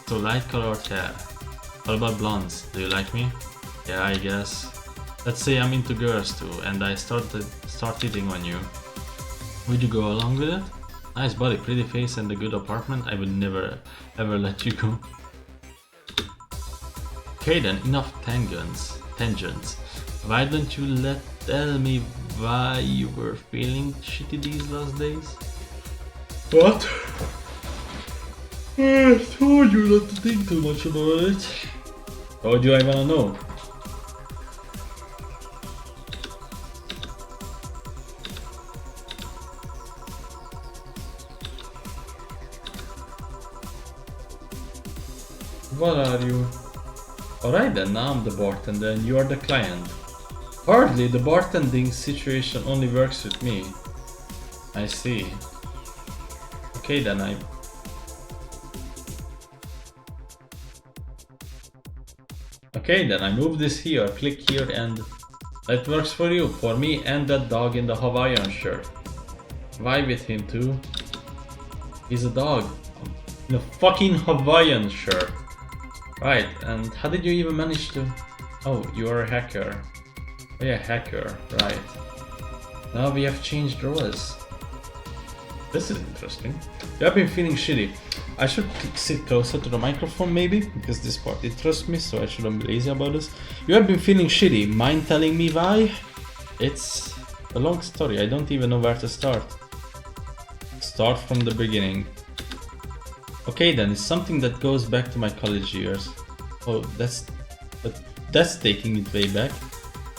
So light colored hair. What about blondes? Do you like me? Yeah, I guess. Let's say I'm into girls too, and I start hitting on you. Would you go along with it? Nice body, pretty face, and a good apartment. I would never ever let you go. Okay then, enough tangents. Why don't you tell me why you were feeling shitty these last days? What? I told you not to think too much about it. Told you I wanna know. What are you? Alright then, now I'm the bartender and you are the client. Hardly, the bartending situation only works with me. I see. Okay then, I move this here, click here, and that works for you. For me and that dog in the Hawaiian shirt. Why with him too? He's a dog. In a fucking Hawaiian shirt. Right, and how did you even manage to... Oh, you are a hacker. Oh yeah, hacker, right. Now we have changed roles. This is interesting. You have been feeling shitty. I should sit closer to the microphone maybe, because this part interests me, so I shouldn't be lazy about this. You have been feeling shitty. Mind telling me why? It's a long story. I don't even know where to start. Start from the beginning. Okay then, it's something that goes back to my college years. Oh, that's taking it way back.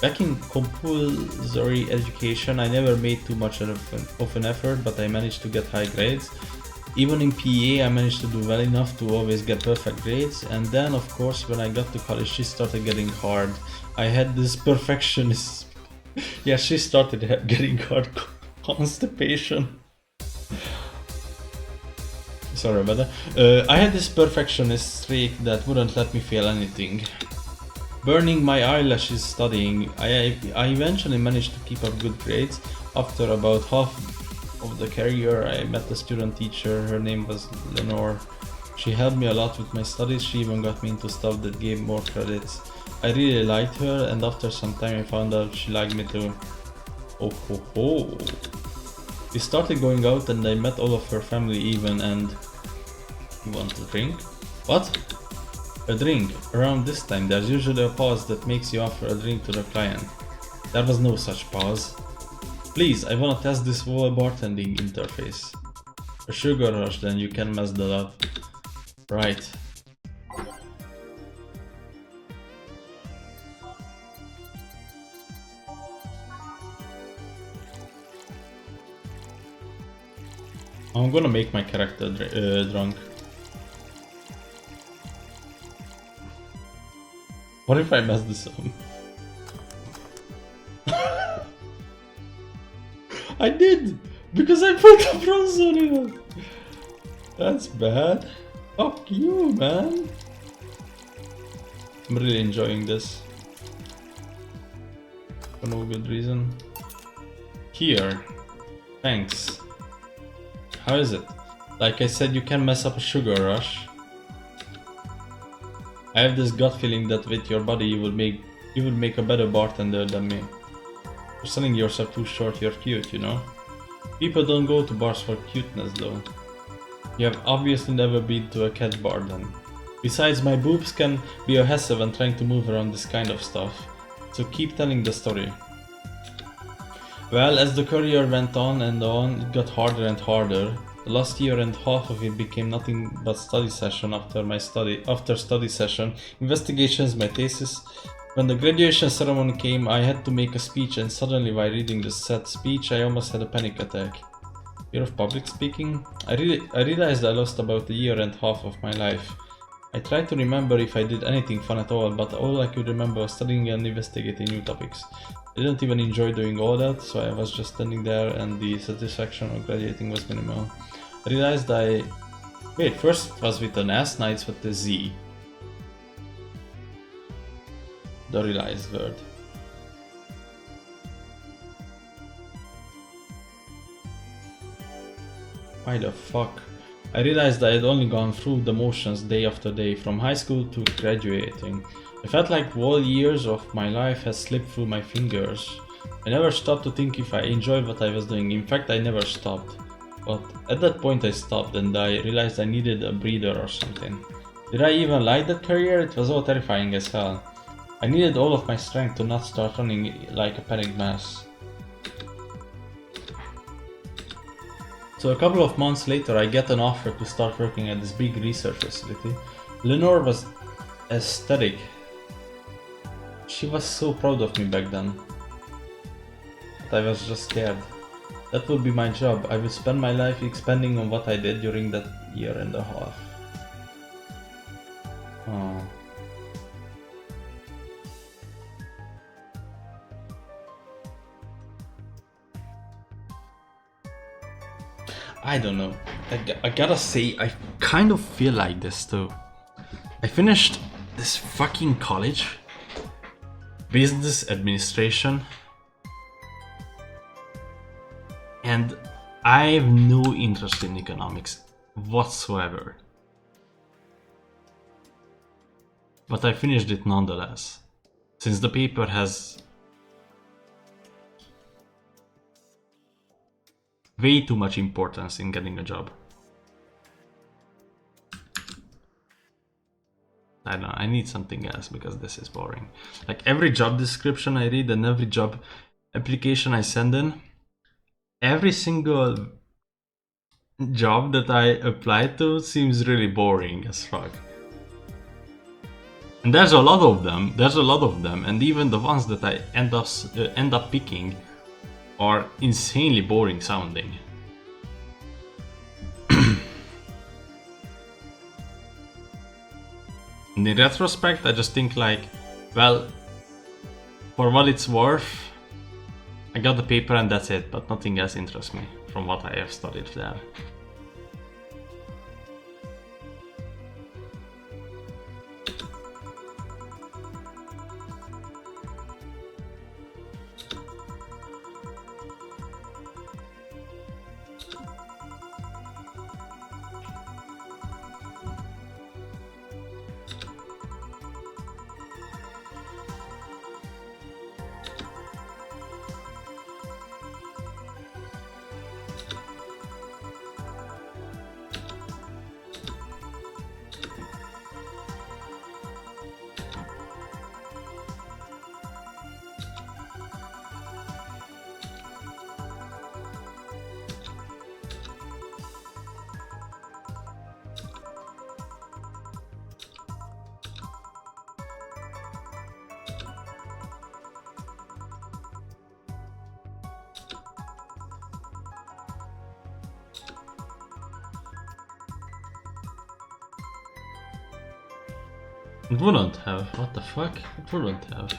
Back in compulsory education, I never made too much of an effort, but I managed to get high grades. Even in PE, I managed to do well enough to always get perfect grades. And then, of course, when I got to college, she started getting hard. I had this perfectionist... yeah, she started getting hard constipation. Sorry about that. I had this perfectionist streak that wouldn't let me fail anything. Burning my eyelashes studying, I eventually managed to keep up good grades. After about half of the career, I met a student teacher. Her name was Lenore. She helped me a lot with my studies. She even got me into stuff that gave more credits. I really liked her, and after some time I found out she liked me too. Oh ho ho! We started going out and I met all of her family even, and... You want a drink? What? A drink. Around this time there's usually a pause that makes you offer a drink to the client. There was no such pause. Please, I wanna test this whole bartending interface. A sugar rush, then you can mess that up. Right. I'm gonna make my character drunk. What if I mess this up? I did! Because I put the bronze on it! That's bad. Fuck you, man. I'm really enjoying this. For no good reason. Here. Thanks. How is it? Like I said, you can mess up a sugar rush. I have this gut feeling that with your body you will make a better bartender than me. You're selling yourself too short, you're cute, you know? People don't go to bars for cuteness though. You have obviously never been to a cat bar then. Besides, my boobs can be a hassle when trying to move around this kind of stuff. So keep telling the story. Well, as the career went on and on, it got harder and harder. The last year and a half of it became nothing but study session after study session, investigations, my thesis. When the graduation ceremony came, I had to make a speech, and suddenly while reading the said speech, I almost had a panic attack. Fear of public speaking? I realized I lost about a year and a half of my life. I tried to remember if I did anything fun at all, but all I could remember was studying and investigating new topics. I didn't even enjoy doing all that, so I was just standing there and the satisfaction of graduating was minimal. I realized Wait, first it was with an S, now it's with a Z. The realized word. Why the fuck? I realized I had only gone through the motions day after day, from high school to graduating. I felt like whole years of my life had slipped through my fingers. I never stopped to think if I enjoyed what I was doing. In fact, I never stopped. But at that point I stopped and I realized I needed a breather or something. Did I even like that career? It was all terrifying as hell. I needed all of my strength to not start running like a panicked mess. So a couple of months later I get an offer to start working at this big research facility. Lenore was ecstatic. She was so proud of me back then. But I was just scared. That would be my job. I would spend my life expanding on what I did during that year and a half. Oh. I don't know. I gotta say, I kind of feel like this too. I finished this fucking college, business administration, and I have no interest in economics whatsoever. But I finished it nonetheless, since the paper has way too much importance in getting a job. I don't know, I need something else because this is boring. Like every job description I read and every job application I send in, every single job that I apply to seems really boring as fuck. And there's a lot of them, and even the ones that I end up picking are insanely boring sounding. And in retrospect, I just think like, well, for what it's worth, I got the paper and that's it, but nothing else interests me from what I have studied there. It wouldn't have. What the fuck? It wouldn't have.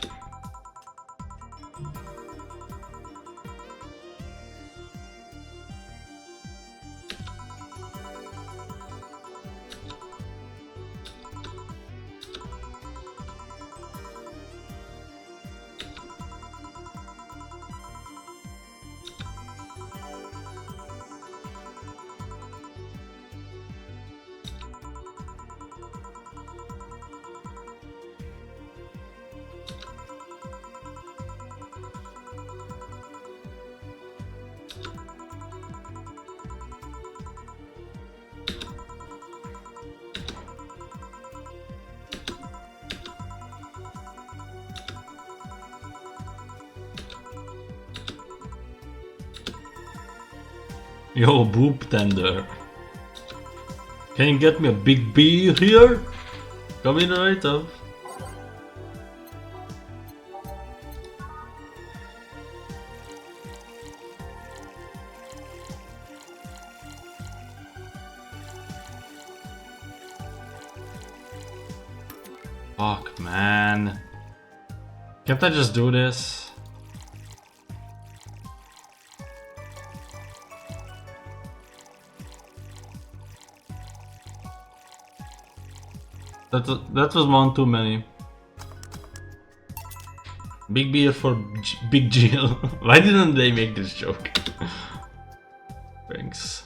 Yo, boob tender. Can you get me a big beer here? Coming right up. Fuck, man. Can't I just do this? That was one too many. Big beer for Big Jill. Why didn't they make this joke? Thanks.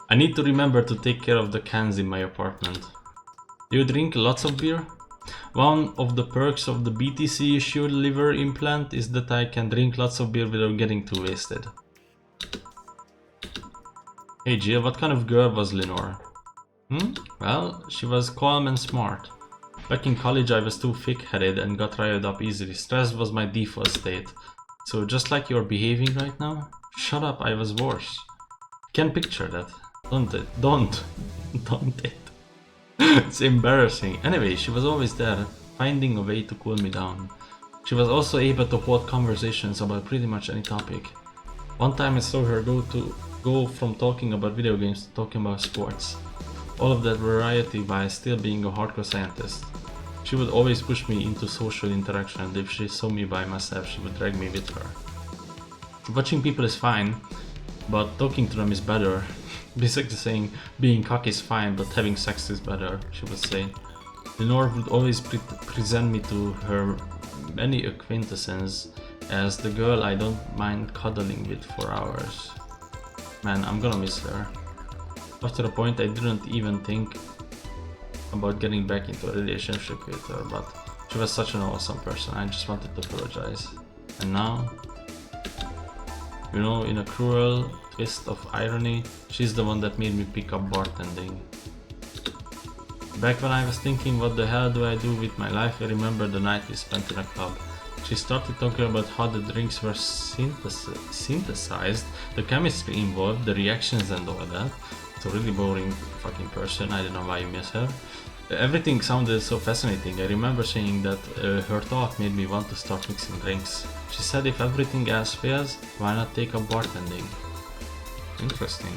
I need to remember to take care of the cans in my apartment. Do you drink lots of beer? One of the perks of the BTC issued liver implant is that I can drink lots of beer without getting too wasted. Hey Jill, what kind of girl was Lenore? Well, she was calm and smart. Back in college I was too thick-headed and got riled up easily. Stress was my default state. So just like you're behaving right now? Shut up, I was worse. Can't picture that. Don't it. It's embarrassing. Anyway, she was always there, finding a way to cool me down. She was also able to hold conversations about pretty much any topic. One time I saw her go from talking about video games to talking about sports. All of that variety while still being a hardcore scientist. She would always push me into social interaction, and if she saw me by myself, she would drag me with her. Watching people is fine, but talking to them is better. Basically saying being cocky is fine, but having sex is better, she would say. Lenore would always present me to her many acquaintances as the girl I don't mind cuddling with for hours. Man, I'm gonna miss her. After a point I didn't even think about getting back into a relationship with her, but she was such an awesome person, I just wanted to apologize. And now, you know, in a cruel twist of irony, she's the one that made me pick up bartending. Back when I was thinking what the hell do I do with my life, I remember the night we spent in a club. She started talking about how the drinks were synthesized, the chemistry involved, the reactions and all that. It's a really boring fucking person, I don't know why you miss her. Everything sounded so fascinating. I remember saying that her talk made me want to start mixing drinks. She said if everything else fails, why not take up bartending? Interesting.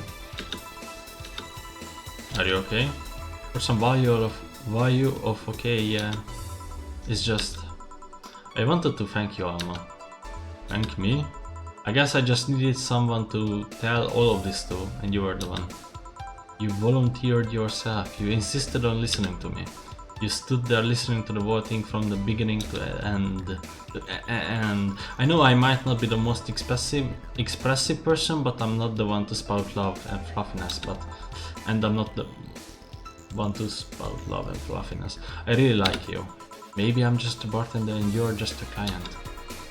Are you okay? For some value of okay, yeah. It's just... I wanted to thank you, Alma. Thank me? I guess I just needed someone to tell all of this to, and you were the one. You volunteered yourself, you insisted on listening to me. You stood there listening to the whole thing from the beginning to the end. And I know I might not be the most expressive person, but I'm not the one to spout love and fluffiness, and I'm not the one to spout love and fluffiness. I really like you. Maybe I'm just a bartender and you're just a client,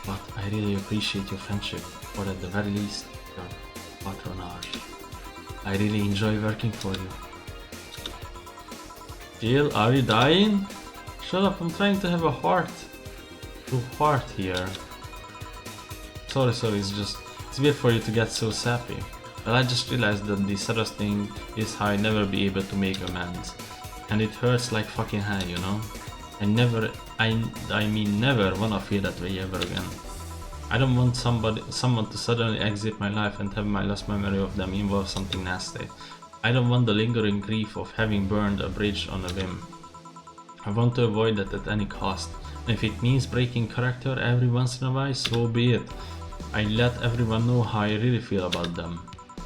but I really appreciate your friendship, or at the very least, your patronage. I really enjoy working for you. Jill, are you dying? Shut up, I'm trying to have a heart to heart here. Sorry, it's weird for you to get so sappy. Well, I just realized that the saddest thing is how I never be able to make amends. And it hurts like fucking hell, you know? I mean never wanna feel that way ever again. I don't want someone to suddenly exit my life and have my last memory of them involve something nasty. I don't want the lingering grief of having burned a bridge on a whim. I want to avoid that at any cost. And if it means breaking character every once in a while, so be it. I let everyone know how I really feel about them.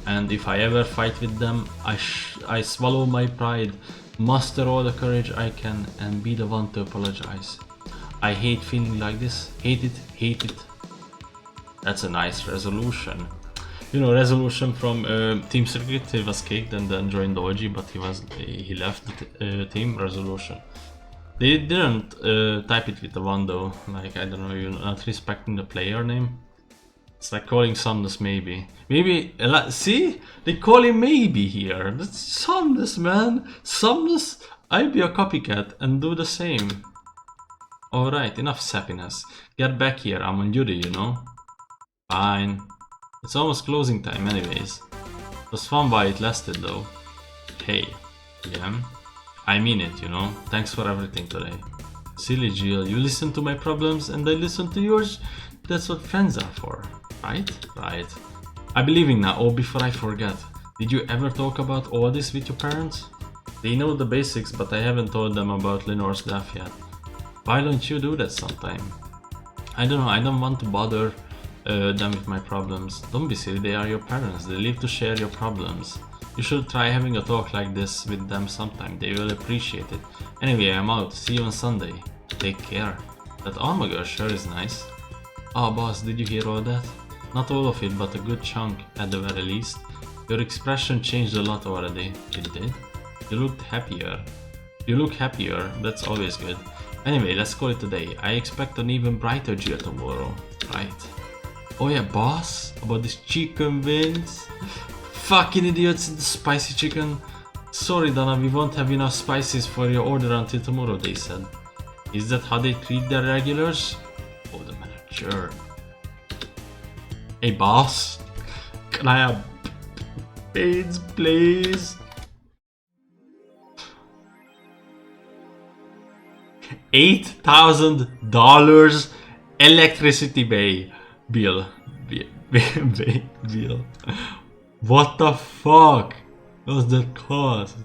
And if I ever fight with them, I swallow my pride, muster all the courage I can, and be the one to apologize. I hate feeling like this. Hate it, hate it. That's a nice resolution. You know, resolution from Team Secret. He was kicked and then joined the OG, but he left the team. Resolution. They didn't type it with the one though. Like, I don't know, you're not respecting the player name. It's like calling Sumnus maybe. Maybe, see? They call him maybe here. That's Sumnus, man. Sumnus, I'll be a copycat and do the same. Alright, enough sappiness. Get back here, I'm on duty, you know? Fine. It's almost closing time anyways. It was fun while it lasted though. Hey, yeah? I mean it, you know? Thanks for everything today. Silly Jill, you listen to my problems and I listen to yours? That's what friends are for. Right? Right. I'll be leaving now. Oh, before I forget. Did you ever talk about all this with your parents? They know the basics, but I haven't told them about Lenore's death yet. Why don't you do that sometime? I don't know, I don't want to bother them with my problems. Don't be silly, they are your parents. They live to share your problems. You should try having a talk like this with them sometime. They will appreciate it. Anyway, I'm out. See you on Sunday. Take care. That armor girl sure is nice. Oh, boss, did you hear all that? Not all of it, but a good chunk at the very least. Your expression changed a lot already. It did? You looked happier. You look happier, that's always good. Anyway, let's call it a day. I expect an even brighter Jill tomorrow. Right. Oh yeah, boss? About this chicken wings? Fucking idiots, the spicy chicken. Sorry Donna, we won't have enough spices for your order until tomorrow, they said. Is that how they treat their regulars? Oh, the manager. Hey boss, can I have beans please? $8,000 electricity bill. Bill. What the fuck does that cost?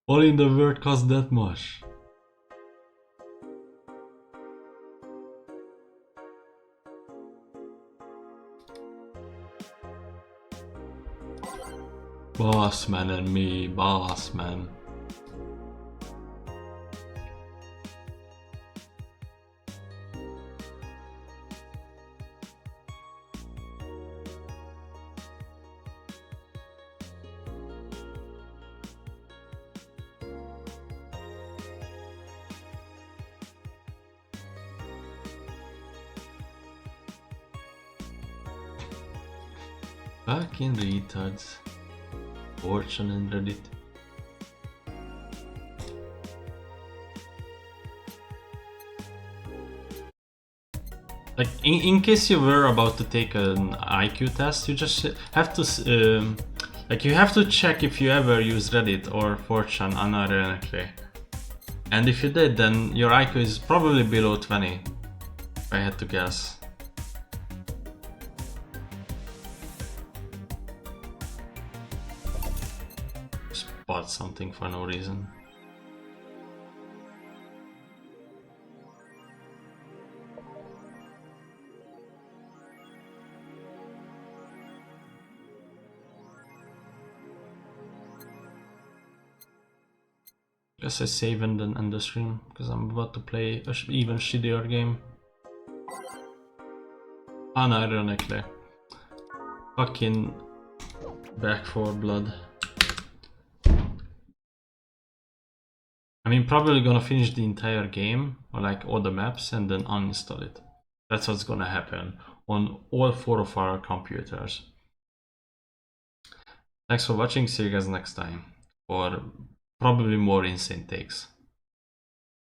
All in the world cost that much. Boss man and me, boss man. Fucking retards. Fortune and Reddit. Like, in case you were about to take an IQ test, you just have to, like, you have to check if you ever use Reddit or Fortune unironically. And if you did, then your IQ is probably below 20, if I had to guess. Bought something for no reason. Guess I save and then end the stream because I'm about to play a even shittier game. Unironically. Fucking Back 4 Blood. I mean, probably gonna finish the entire game, or like all the maps, and then uninstall it. That's what's gonna happen on all 4 of our computers. Thanks for watching, see you guys next time, for probably more insane takes.